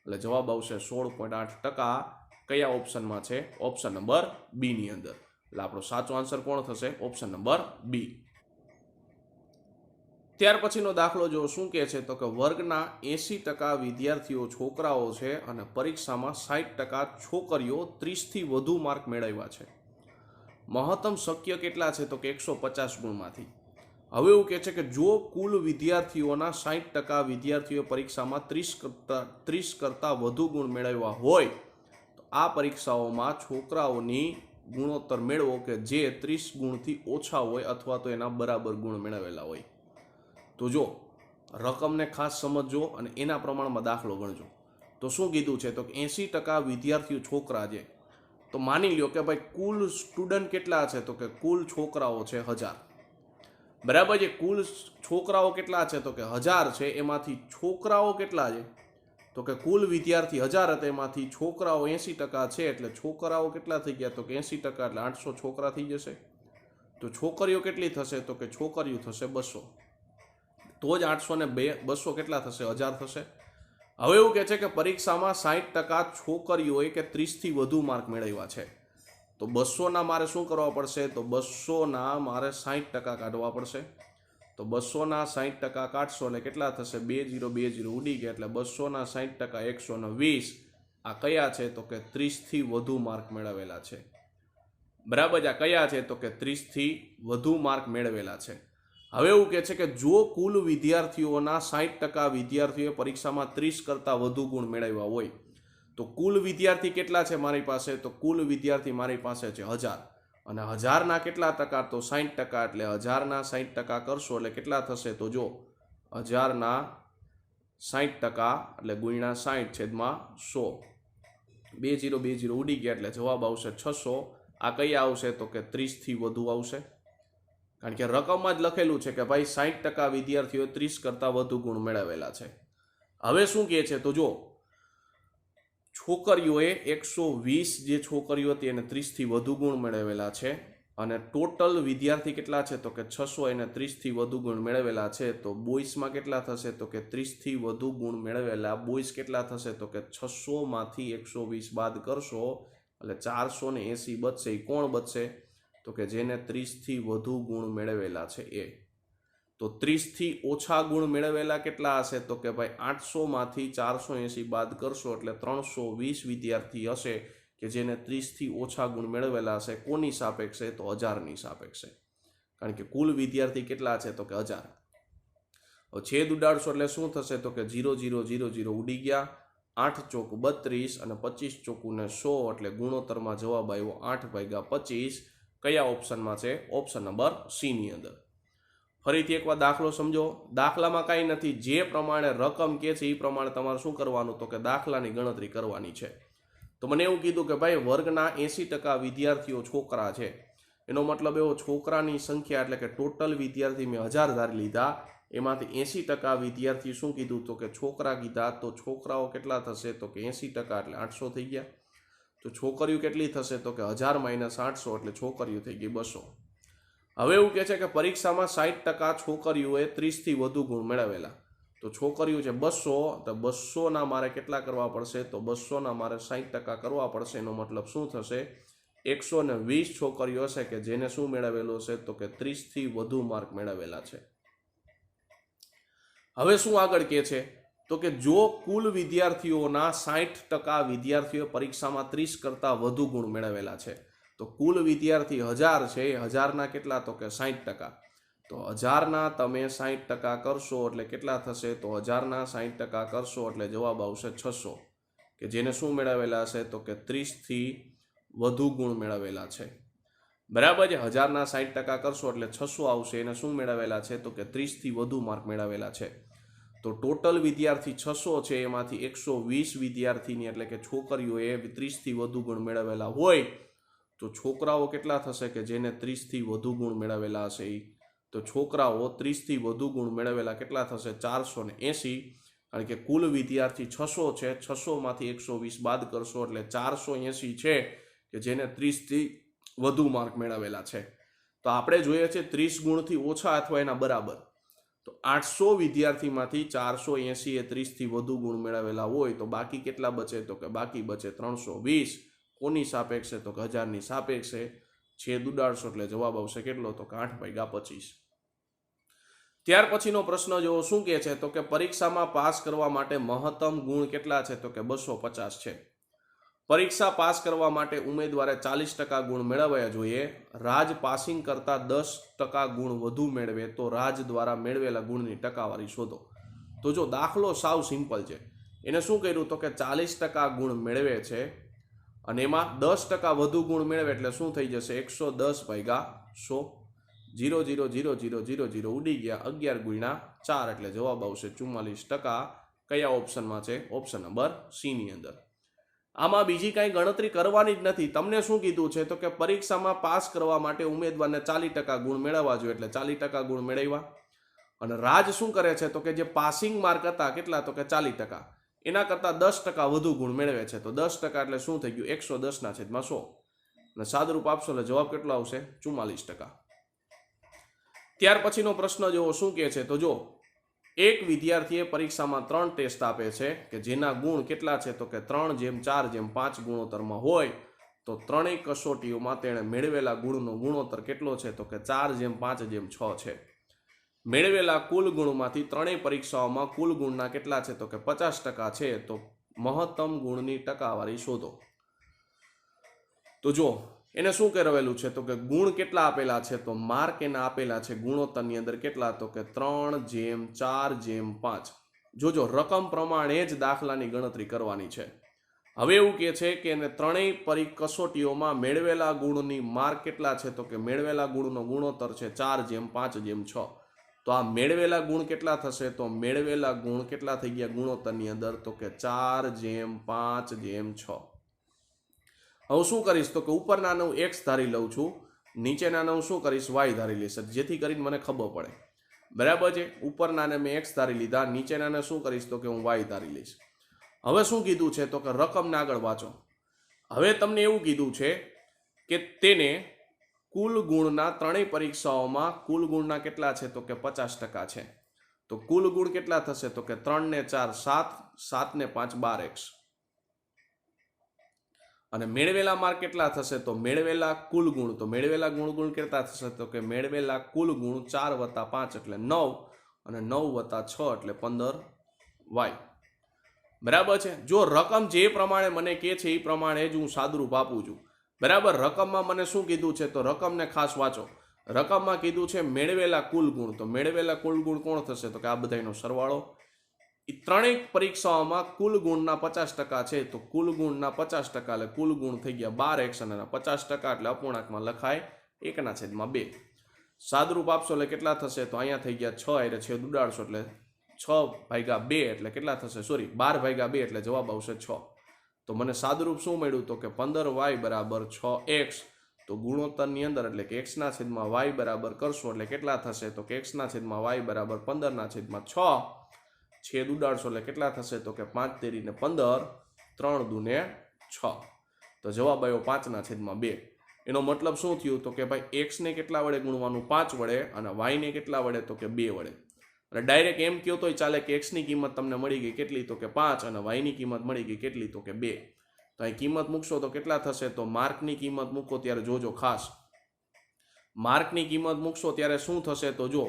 એટલે જવાબ આવશે 16.8%. કયા ઓપ્શનમાં છે? ઓપ્શન નંબર બી ની અંદર. એટલે આપણો સાચો આન્સર કોણ થશે? Option number B. ત્યાર પછીનો દાખલો જો શું કહે છે તો કે વર્ગના 80% વિદ્યાર્થીઓ છોકરાઓ છે અને પરીક્ષામાં 60% છોકરીઓ 30થી વધુ માર્ક મેળવ્યા છે. મહત્તમ શક્ય કેટલા છે તો કે 150 ગુણમાંથી. હવે એવું કહે છે કે જો કુલ વિદ્યાર્થીઓના 60% વિદ્યાર્થીઓ પરીક્ષામાં 30 કરતાં વધુ ગુણ મેળવ્યા હોય તો આ પરીક્ષાઓમાં છોકરાઓની ગુણોત્તર મેળવો કે જે 30 ગુણથી ઓછા હોય અથવા તો એના બરાબર ગુણ મેળવેલા હોય. તો જો રકમને ખાસ સમજજો અને એના પ્રમાણમાં દાખલો ગણજો. તો શું કીધું છે તો 80% વિદ્યાર્થીઓ છોકરા છે. તો માની લ્યો કે ભાઈ કુલ સ્ટુડન્ટ કેટલા છે તો કે કુલ છોકરાઓ છે 1000. બરાબર છે. કુલ છોકરાઓ કેટલા છે તો કે 1000 છે. એમાંથી છોકરાઓ કેટલા છે તો કે કુલ વિદ્યાર્થી 1000 હતા એમાંથી છોકરાઓ 80% છે એટલે છોકરાઓ કેટલા થઈ ગયા તો કે 80% એટલે 800 છોકરા થઈ જશે. તો છોકરીઓ કેટલી થશે તો કે છોકરીઓ થશે 200. તો જ 800 ને 200 કેટલા થશે 1000 થશે. હવે એવું કહે છે કે પરીક્ષામાં 60% છોકરીઓએ કે 30થી વધુ માર્ક મેળવ્યા છે. તો 200ના મારે શું કરવા પડશે તો 200ના મારે 60% કાઢવા પડશે. તો 200ના 60% કાઢશો એટલે કેટલા થશે 20 ઉડી ગયા એટલે 200ના 60% 120. આ કયા છે તો કે 30થી વધુ માર્ક મેળવેલા છે. બરાબર છે. આ કયા છે તો કે 30થી વધુ માર્ક મેળવેલા છે. હવે એવું કહે છે કે જો કુલ વિદ્યાર્થીઓના 60% વિદ્યાર્થીઓએ પરીક્ષામાં 30 કરતાં વધુ ગુણ મેળવ્યા હોય તો કુલ વિદ્યાર્થી કેટલા છે મારી પાસે તો કુલ વિદ્યાર્થી મારી પાસે છે 1000 અને 1000ના કેટલા ટકા તો 60% એટલે 1000ના 60% કરશો એટલે કેટલા થશે તો જો 1000ના 60% એટલે ગુણ્યા 60 છેદમાં 100 20 ઉડી ગયા એટલે જવાબ આવશે 600. આ કઈ આવશે તો કે 30થી વધુ આવશે કારણ કે રકમમાં જ લખેલું છે કે ભાઈ 60% વિદ્યાર્થીઓએ 30 કરતાં વધુ ગુણ મેળવેલા છે. હવે શું કહે છે તો જો છોકરીઓએ 120 જે છોકરીઓ હતી એને 30થી વધુ ગુણ મેળવેલા છે અને ટોટલ વિદ્યાર્થી કેટલા છે તો કે 600 એને 30થી વધુ ગુણ મેળવેલા છે. તો બોયસમાં કેટલા થશે તો કે 30થી વધુ ગુણ મેળવેલા બોયસ કેટલા થશે તો કે 600માંથી 120 બાદ કરશો એટલે 480 બચશે. એ કોણ બચશે તો કે જેને 30થી વધુ ગુણ મેળવેલા છે એ. તો 30થી ઓછા ગુણ મેળવેલા કેટલા હશે તો કે ભાઈ 800માંથી 480 બાદ કરશો એટલે 320 વિદ્યાર્થી હશે કે જેને 30થી ઓછા ગુણ મેળવેલા હશે. કોની સાપેક્ષે તો 1000ની સાપેક્ષે કારણ કે કુલ વિદ્યાર્થી કેટલા છે તો કે 1000. છેદ ઉડાડશો એટલે શું થશે તો કે 0 ઉડી ગયા. 8 ચોક 32 અને 25 ચોકુને 100 એટલે ગુણોત્તરમાં જવાબ આવ્યો 8/25. કયા ઓપ્શનમાં છે ઓપ્શન નંબર સી ની અંદર. ફરીથી એકવાર દાખલો સમજો. દાખલામાં કાંઈ નથી, જે પ્રમાણે રકમ કે છે એ પ્રમાણે તમારે શું કરવાનું તો કે દાખલાની ગણતરી કરવાની છે. તો મને એવું કીધું કે ભાઈ વર્ગના 80% વિદ્યાર્થીઓ છોકરા છે. એનો મતલબ એવો છોકરાની સંખ્યા એટલે કે ટોટલ વિદ્યાર્થી મેં 1000 ધારી લીધા એમાંથી 80% વિદ્યાર્થી શું કીધું તો કે છોકરા કીધા. તો છોકરાઓ કેટલા થશે તો કે 80% એટલે 800 થઈ ગયા. તો છોકરીઓ કેટલી થશે તો કે 1000 - 800 એટલે છોકરીઓ થઈ ગઈ 200. હવે એવું કહે છે કે પરીક્ષામાં 60% છોકરીઓએ 30થી વધુ ગુણ મેળવેલા. તો છોકરીઓ છે 200 તો 200ના મારે કેટલા કરવા પડશે તો 200ના મારે 60% કરવા પડશે. એનો મતલબ શું થશે 120 છોકરીઓ હશે કે જેને શું મેળવેલું હશે તો કે 30થી વધુ માર્ક મેળવેલા છે. હવે શું આગળ કહે છે તો કે જો કુલ વિદ્યાર્થીઓના 60% વિદ્યાર્થીઓ પરીક્ષામાં 30 કરતાં વધુ ગુણ મેળવેલા છે તો કુલ વિદ્યાર્થી 1000 છે એ 1000ના કેટલા તો કે 60%. તો 1000ના તમે 60% કરશો એટલે કેટલા થશે તો 1000ના 60% કરશો એટલે જવાબ આવશે 600 કે જેને શું મેળવેલા હશે તો કે 30થી વધુ ગુણ મેળવેલા છે. બરાબર છે. 1000ના 60% કરશો એટલે 600 આવશે. એને શું મેળવેલા છે તો કે 30થી વધુ માર્ક મેળવેલા છે. તો ટોટલ વિદ્યાર્થી 600 છે એમાંથી 120 વિદ્યાર્થીની એટલે કે છોકરીઓએ 30થી વધુ ગુણ મેળવેલા હોય તો છોકરાઓ કેટલા થશે કે જેને 30થી વધુ ગુણ મેળવેલા હશે. તો છોકરાઓ 30થી વધુ ગુણ મેળવેલા કેટલા થશે 480 કારણ કે કુલ વિદ્યાર્થી 600 છે. 600માંથી 120 બાદ કરશો એટલે 480 છે કે જેને 30થી વધુ માર્ક મેળવેલા છે. તો આપણે જોઈએ છે 30 ગુણથી ઓછા અથવા એના બરાબર. તો 800 વિદ્યાર્થીમાંથી 480 એ 30થી વધુ ગુણ મેળવેલા હોય તો બાકી કેટલા બચે તો કે બાકી બચે 320. કોની સાપેક્ષે તો કે 1000ની સાપેક્ષે. છેદ ઉડાડશો એટલે જવાબ આવશે કેટલો તો કે 8/25. ત્યાર પછીનો પ્રશ્ન જો શું કહે છે તો કે પરીક્ષામાં પાસ કરવા માટે મહત્તમ ગુણ કેટલા છે તો કે 250 છે. પરીક્ષા પાસ કરવા માટે ઉમેદવારે 40% ગુણ મેળવવા જોઈએ. રાજ પાસિંગ કરતા 10% ગુણ વધુ મેળવે તો રાજ દ્વારા મેળવેલા ગુણની ટકાવારી શોધો. તો જો દાખલો સાવ સિમ્પલ છે. એને શું કર્યું તો કે 40% ગુણ મેળવે છે અને એમાં 10% વધુ ગુણ મેળવે એટલે શું થઈ જશે 110 ભાગ્યા 100. 0 0 0 0 0 0 ઉડી ગયા. 11 ગુણ્યા 4 એટલે જવાબ આવશે 44%. કયા ઓપ્શનમાં છે? ઓપ્શન નંબર સી ની અંદર. આમાં બીજી કાંઈ ગણતરી કરવાની જ નથી. તમને શું કીધું છે તો કે પરીક્ષામાં પાસ કરવા માટે ઉમેદવારને 40% ગુણ મેળવવા જોઈએ એટલે 40% ગુણ મેળવ્યા. અને રાજ શું કરે છે તો કે જે પાસિંગ માર્ક હતા કેટલા તો કે 40%, એના કરતાં 10% વધુ ગુણ મેળવે છે તો 10% એટલે શું થઈ ગયું 110/100. અને સાદુરૂપ આપશો એટલે જવાબ કેટલો આવશે 44%. ત્યાર પછીનો પ્રશ્ન જો શું કહે છે તો જો એક વિદ્યાર્થીએ પરીક્ષામાં 3 ટેસ્ટ આપે છે કે જેના ગુણ કેટલા છે તો કે 3:4:5 ગુણોત્તરમાં હોય તો ત્રણેય કસોટીઓમાં તેણે મેળવેલા ગુણનો ગુણોત્તર કેટલો છે તો કે 4:5:6 છે. મેળવેલા કુલ ગુણમાંથી ત્રણેય પરીક્ષાઓમાં કુલ ગુણના કેટલા છે તો કે 50% છે. તો મહત્તમ ગુણની ટકાવારી શોધો. તો જો એને શું કરેલું છે તો કે ગુણ કેટલા આપેલા છે તો માર્ક એના આપેલા છે ગુણોત્તરની અંદર કેટલા તો કે 3:4:5. જોજો રકમ પ્રમાણે જ દાખલાની ગણતરી કરવાની છે. હવે એવું કહે છે કે એને ત્રણેય કસોટીઓમાં મેળવેલા ગુણની માર્ક કેટલા છે તો કે મેળવેલા ગુણનો ગુણોત્તર છે 4:5:6. તો આ મેળવેલા ગુણ કેટલા થશે તો મેળવેલા ગુણ કેટલા થઈ ગયા ગુણોત્તરની અંદર તો કે 4:5:6. હવે શું કરીશ તો કે ઉપરના હું x ધારી લઉં છું, નીચેના હું શું કરીશ y ધારી લઈશ જેથી કરીને મને ખબર પડે. બરાબર છે. ઉપરનાને મેં x ધારી લીધા, નીચેનાને શું કરીશ તો કે હું y ધારી લઈશ. હવે શું કીધું છે તો કે રકમને આગળ વાંચો. હવે તમને એવું કીધું છે કે તેને કુલ ગુણના ત્રણેય પરીક્ષાઓમાં કુલ ગુણના કેટલા છે તો કે 50% છે. તો કુલ ગુણ કેટલા થશે તો કે 3 ને 4 7, 7 ને 5 12x. અને મેળવેલા માર્ક કેટલા થશે તો મેળવેલા કુલ ગુણ, તો મેળવેલા ગુણ કેટલા થશે તો કે મેળવેલા કુલ ગુણ 4 + 5 એટલે 9 અને 9 + 6 એટલે 15y. બરાબર છે. જો રકમ જે પ્રમાણે મને કહે છે એ પ્રમાણે જ હું સાદુરૂપ આપું છું. બરાબર. રકમમાં મને શું કીધું છે તો રકમને ખાસ વાંચો. રકમમાં કીધું છે મેળવેલા કુલ ગુણ, તો મેળવેલા કુલ ગુણ કોણ થશે તો કે આ બધાનો સરવાળો. એ ત્રણેય પરીક્ષાઓમાં કુલ ગુણના 50% છે તો કુલ ગુણના 50% એટલે કુલ ગુણ થઈ ગયા 12x અને 50% એટલે અપૂર્ણાંકમાં લખાય 1/2. સાદુરૂપ આપશો એટલે કેટલા થશે તો અહીંયા થઈ ગયા 6 એટલે છેદ ઉડાડશો એટલે 6/2 એટલે કેટલા થશે 12/2 એટલે જવાબ આવશે 6. તો મને સાદુરૂપ શું મળ્યું તો કે 15y = 6x. તો ગુણોત્તરની અંદર એટલે કે x/y બરાબર કરશો એટલે કેટલા થશે તો કે x/y = 15/6. છેદ ઉડાડશો એટલે કેટલા થશે તો કે 5 તેરી ને 15, 3 દુ ને 6. તો જવાબ આવ્યો 5/2. એનો મતલબ શું થયું તો કે ભાઈ x ને કેટલા વડે ગુણવાનું 5 વડે અને y ને કેટલા વડે તો કે 2 વડે. અને ડાયરેક્ટ એમ કહો તોય ચાલે કે x ની કિંમત તમને મળી ગઈ કેટલી તો કે 5 અને y ની કિંમત મળી ગઈ કેટલી તો કે 2. તો અહીં કિંમત મૂકશો તો કેટલા થશે તો માર્કની કિંમત મૂકો ત્યારે જોજો ખાસ. માર્કની કિંમત મૂકશો ત્યારે શું થશે તો જો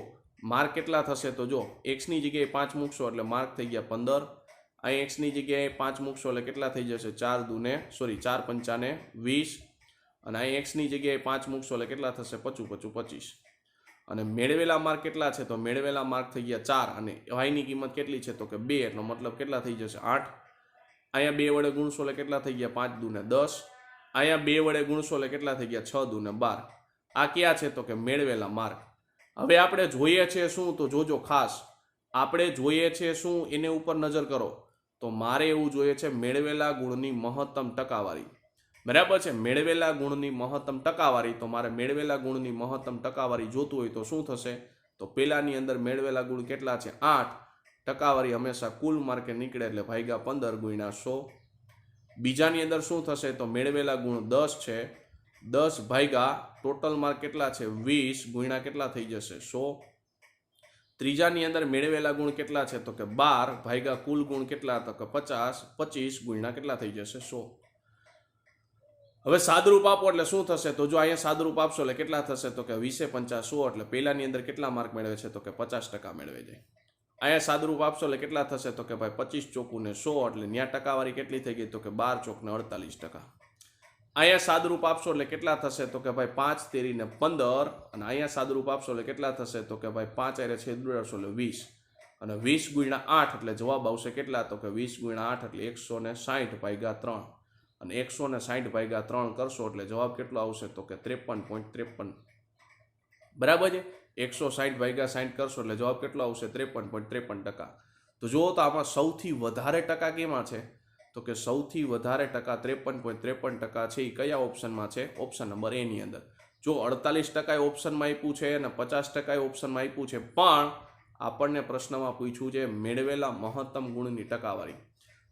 માર્ક કેટલા થશે તો જો x ની જગ્યાએ 5 મૂકશો એટલે માર્ક થઈ ગયા 15. અહીં x ની જગ્યાએ 5 મૂકશો એટલે કેટલા થઈ જશે 4 5 ને 20. અને અહીં x ની જગ્યાએ 5 મૂકશો એટલે કેટલા થશે 5 5 25. અને મેળવેલા માર્ક કેટલા છે તો મેળવેલા માર્ક થઈ ગયા 4 અને y ની કિંમત કેટલી છે તો કે 2 એટલો મતલબ કેટલા થઈ જશે 8. અહીંયા 2 વડે ગુણશો એટલે કેટલા થઈ ગયા 5 દુ ને 10. અહીંયા 2 વડે ગુણશો એટલે કેટલા થઈ ગયા 6 દુ ને 12. આ ક્યાં છે તો કે મેળવેલા માર્ક. હવે આપણે જોઈએ છે શું તો જોજો ખાસ. આપણે જોઈએ છે શું એને ઉપર નજર કરો. તો મારે એવું જોઈએ છે મેળવેલા ગુણની મહત્તમ ટકાવારી. બરાબર છે. મેળવેલા ગુણની મહત્તમ ટકાવારી. તો મારે મેળવેલા ગુણની મહત્તમ ટકાવારી જોતું હોય તો શું થશે તો પેલાની અંદર મેળવેલા ગુણ કેટલા છે 8. ટકાવારી હંમેશા કુલ માર્કે નીકળે એટલે ભાગ્યા 15 ગુણ્યા 100. બીજાની અંદર શું થશે તો મેળવેલા ગુણ 10 છે, 10 ભાગ્યા ટોટલ માર્ક કેટલા છે 20 ગુણ્યા કેટલા થઈ જશે 100. ત્રીજાની અંદર મેળવેલા ગુણ કેટલા છે તો કે 12 ભાગ્યા કુલ ગુણ કેટલા તો કે 50, 25 ગુણ્યા કેટલા થઈ જશે 100. હવે સાદરૂપ આપો એટલે શું થશે? તો જો અહીંયા સાદરૂપ આપશો એટલે કેટલા થશે? તો કે 20 × 100 એટલે પહેલાની અંદર કેટલા માર્ક મેળવે છે? તો કે 50% મેળવે છે. અહીંયા સાદરૂપ આપશો એટલે કેટલા થશે? તો કે ભાઈ 25 ચોકુને 100 એટલે ન્યા ટકાવારી કેટલી થઈ ગઈ? તો કે 12 ચોકને 48%. અહીંયા સાદરૂપ આપશો એટલે કેટલા થશે? તો કે ભાઈ 5 તેરીને 15 અને અહીંયા સાદરૂપ આપશો એટલે કેટલા થશે? તો કે ભાઈ 5 આરે છેદ ઉડાડશો એટલે 20 અને 20 × 8 એટલે જવાબ આવશે કેટલા? તો કે 20 × 8 એટલે 160/3 અને 160/3 કરશો એટલે જવાબ કેટલો આવશે? તો કે 53.53. બરાબર છે. 160/60 કરશો એટલે જવાબ કેટલો આવશે? 53.53%. તો જુઓ તો આમાં સૌથી વધારે ટકા કેમાં છે? તો કે સૌથી વધારે ટકા 53.53% છે એ કયા ઓપ્શનમાં છે? ઓપ્શન નંબર એ ની અંદર. જો 48% ઓપ્શનમાં આપ્યું છે અને 50% ઓપ્શનમાં આપ્યું છે, પણ આપણને પ્રશ્નમાં પૂછ્યું છે મેળવેલા મહત્તમ ગુણની ટકાવારી.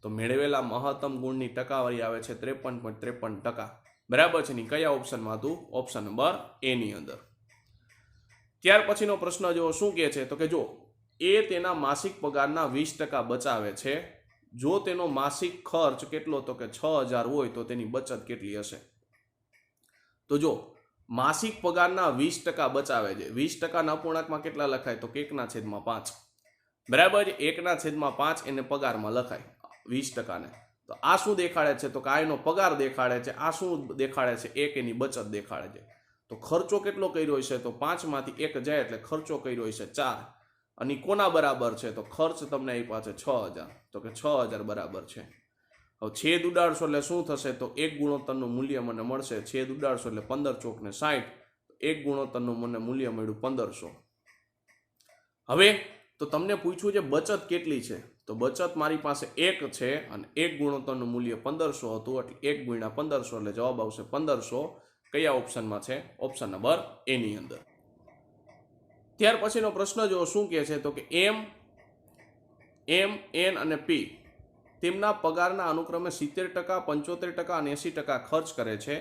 તો મેળવેલા મહત્તમ ગુણની ટકાવારી આવે છે 53.53%. બરાબર છે ને? કયા ઓપ્શનમાં હતું? ઓપ્શન નંબર એ ની અંદર. ત્યાર પછીનો પ્રશ્ન જો શું કહે છે? તો કે જો એ તેના માસિક પગારના 20% બચાવે છે, જો તેનો માસિક ખર્ચ કેટલો? તો કે 6000 હોય તો તેની બચત કેટલી હશે? તો જો માસિક પગારના 20% બચાવે છે, 20% અપૂર્ણાંકમાં કેટલા લખાય? તો કે 1/5. બરાબર છે. 1/5 એને પગારમાં લખાય 20%. તો આ શું દેખાડે છે? તો કે આ એનો પગાર દેખાડે છે. આ શું દેખાડે છે? એક એની બચત દેખાડે છે. તો ખર્ચો કેટલો કર્યો છે? તો 5 માંથી 1 જાય એટલે ખર્ચો કર્યો છે 4. અને કોના બરાબર છે? તો ખર્ચ તમને આપ્યા છે 6000. તો કે 6000 બરાબર છે. હવે છેદ ઉડાડશો એટલે શું થશે? તો એક ગુણોત્તરનું મૂલ્ય મને મળશે. છેદ ઉડાડશો એટલે 15 ચોકને 60. એક ગુણોત્તરનું મને મૂલ્ય મળ્યું 1500. હવે તો તમને પૂછ્યું છે બચત કેટલી છે? તો બચત મારી પાસે 1 છે અને એક ગુણોત્તરનું મૂલ્ય 1500 હતું એટલે 1 × 1500 એટલે જવાબ આવશે 1500. કયા ઓપ્શનમાં છે? ઓપ્શન નંબર એ ની અંદર. ત્યાર પછીનો પ્રશ્ન જો શું કહે છે? તો કે એમ, એન અને પી તેમના પગારના અનુક્રમે 70%, 75% અને 80% ખર્ચ કરે છે.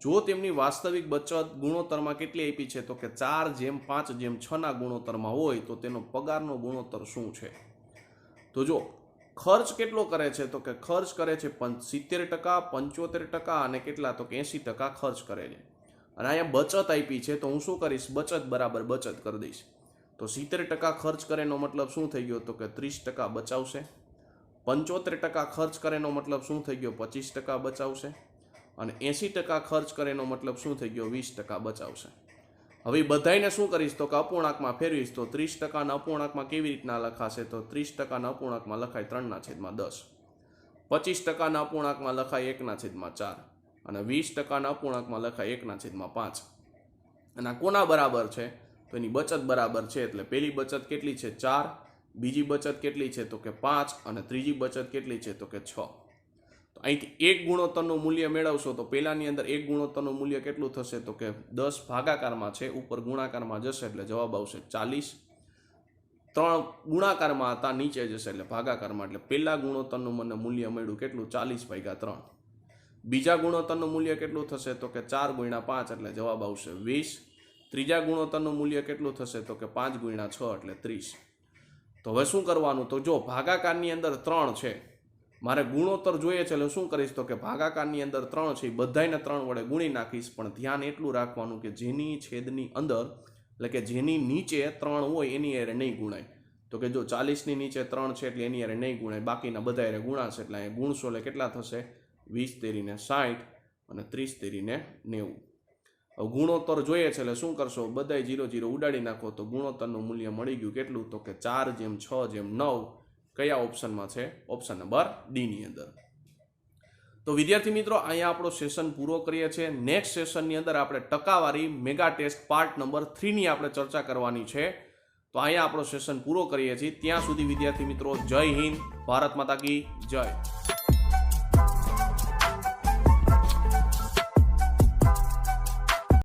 જો તેમની વાસ્તવિક બચત ગુણોત્તરમાં કેટલી આપી છે? તો કે 4:5:6 ના ગુણોત્તરમાં હોય તો તેનો પગારનો ગુણોત્તર શું છે? તો જો ખર્ચ કેટલો કરે છે? તો કે ખર્ચ કરે છે 70%, 75% અને કેટલા? તો કે 80% ખર્ચ કરે છે. અને અહીંયા બચત આપી છે તો હું શું કરીશ? બચત બરાબર બચત કરી દઈશ. તો 70% ખર્ચ કરેનો મતલબ શું થઈ ગયો? તો કે 30% બચાવશે. 75% ખર્ચ કરેનો મતલબ શું થઈ ગયો? 25% બચાવશે. અને 80% ખર્ચ કરેનો મતલબ શું થઈ ગયો? 20% બચાવશે. હવે બધાને શું કરીશ? તો કે અપૂર્ણાંકમાં ફેરવીશ. તો 30% અપૂર્ણાંકમાં કેવી રીતના લખાશે? તો 30% અપૂર્ણાંકમાં લખાય 3/10. 25% અપૂર્ણાંકમાં લખાય 1/4 અને 20% અપૂર્ણાંકમાં લખાય 1/5. અને આ કોના બરાબર છે? તો એની બચત બરાબર છે. એટલે પહેલી બચત કેટલી છે? 4. બીજી બચત કેટલી છે? તો કે 5 અને ત્રીજી બચત કેટલી છે? તો કે 6. તો અહીંથી એક ગુણોત્તરનું મૂલ્ય મેળવશો તો પહેલાની અંદર એક ગુણોત્તરનું મૂલ્ય કેટલું થશે? તો કે 10 ભાગાકારમાં છે, ઉપર ગુણાકારમાં જશે એટલે જવાબ આવશે 40. 3 ગુણાકારમાં હતા, નીચે જશે એટલે ભાગાકારમાં. એટલે પહેલા ગુણોત્તરનું મને મૂલ્ય મળ્યું કેટલું? 40/3. બીજા ગુણોત્તરનું મૂલ્ય કેટલું થશે? તો કે 4 × 5 એટલે જવાબ આવશે 20. ત્રીજા ગુણોત્તરનું મૂલ્ય કેટલું થશે? તો કે 5 × 6 એટલે 30. તો હવે શું કરવાનું? તો જો ભાગાકારની અંદર 3 છે, મારે ગુણોત્તર જોઈએ છે એટલે શું કરીશ? તો કે ભાગાકારની અંદર 3 છે એ બધાને 3 વડે ગુણી નાખીશ. પણ ધ્યાન એટલું રાખવાનું કે જેની છેદની અંદર એટલે કે જેની નીચે 3 હોય એની હારે નહીં ગુણાય. તો કે જો 40ની નીચે 3 છે એટલે એની હારે નહીં ગુણાય, બાકીના બધા હારે ગુણાશે. એટલે અહીંયા ગુણશો એટલે કેટલા થશે? 20 તેરીને 60 અને 30 તેરીને 90. હવે ગુણોત્તર જોઈએ છે એટલે શું કરશો? બધાય 0 0 ઉડાડી નાખો તો ગુણોત્તરનું મૂલ્ય મળી ગયું કેટલું? તો કે 4:6:9. કયા ઓપ્શનમાં છે? ઓપ્શન નંબર ડી ની અંદર. તો વિદ્યાર્થી મિત્રો અહીંયા આપણો સેશન પૂરો કરીએ છીએ. નેક્સ્ટ સેશનની અંદર આપણે ટકાવારી મેગા ટેસ્ટ પાર્ટ નંબર 3 ની આપણે ચર્ચા કરવાની છે. તો અહીંયા આપણો સેશન પૂરો કરીએ છીએ. ત્યાં સુધી વિદ્યાર્થી મિત્રો જય હિન્દ, ભારત માતા કી જય.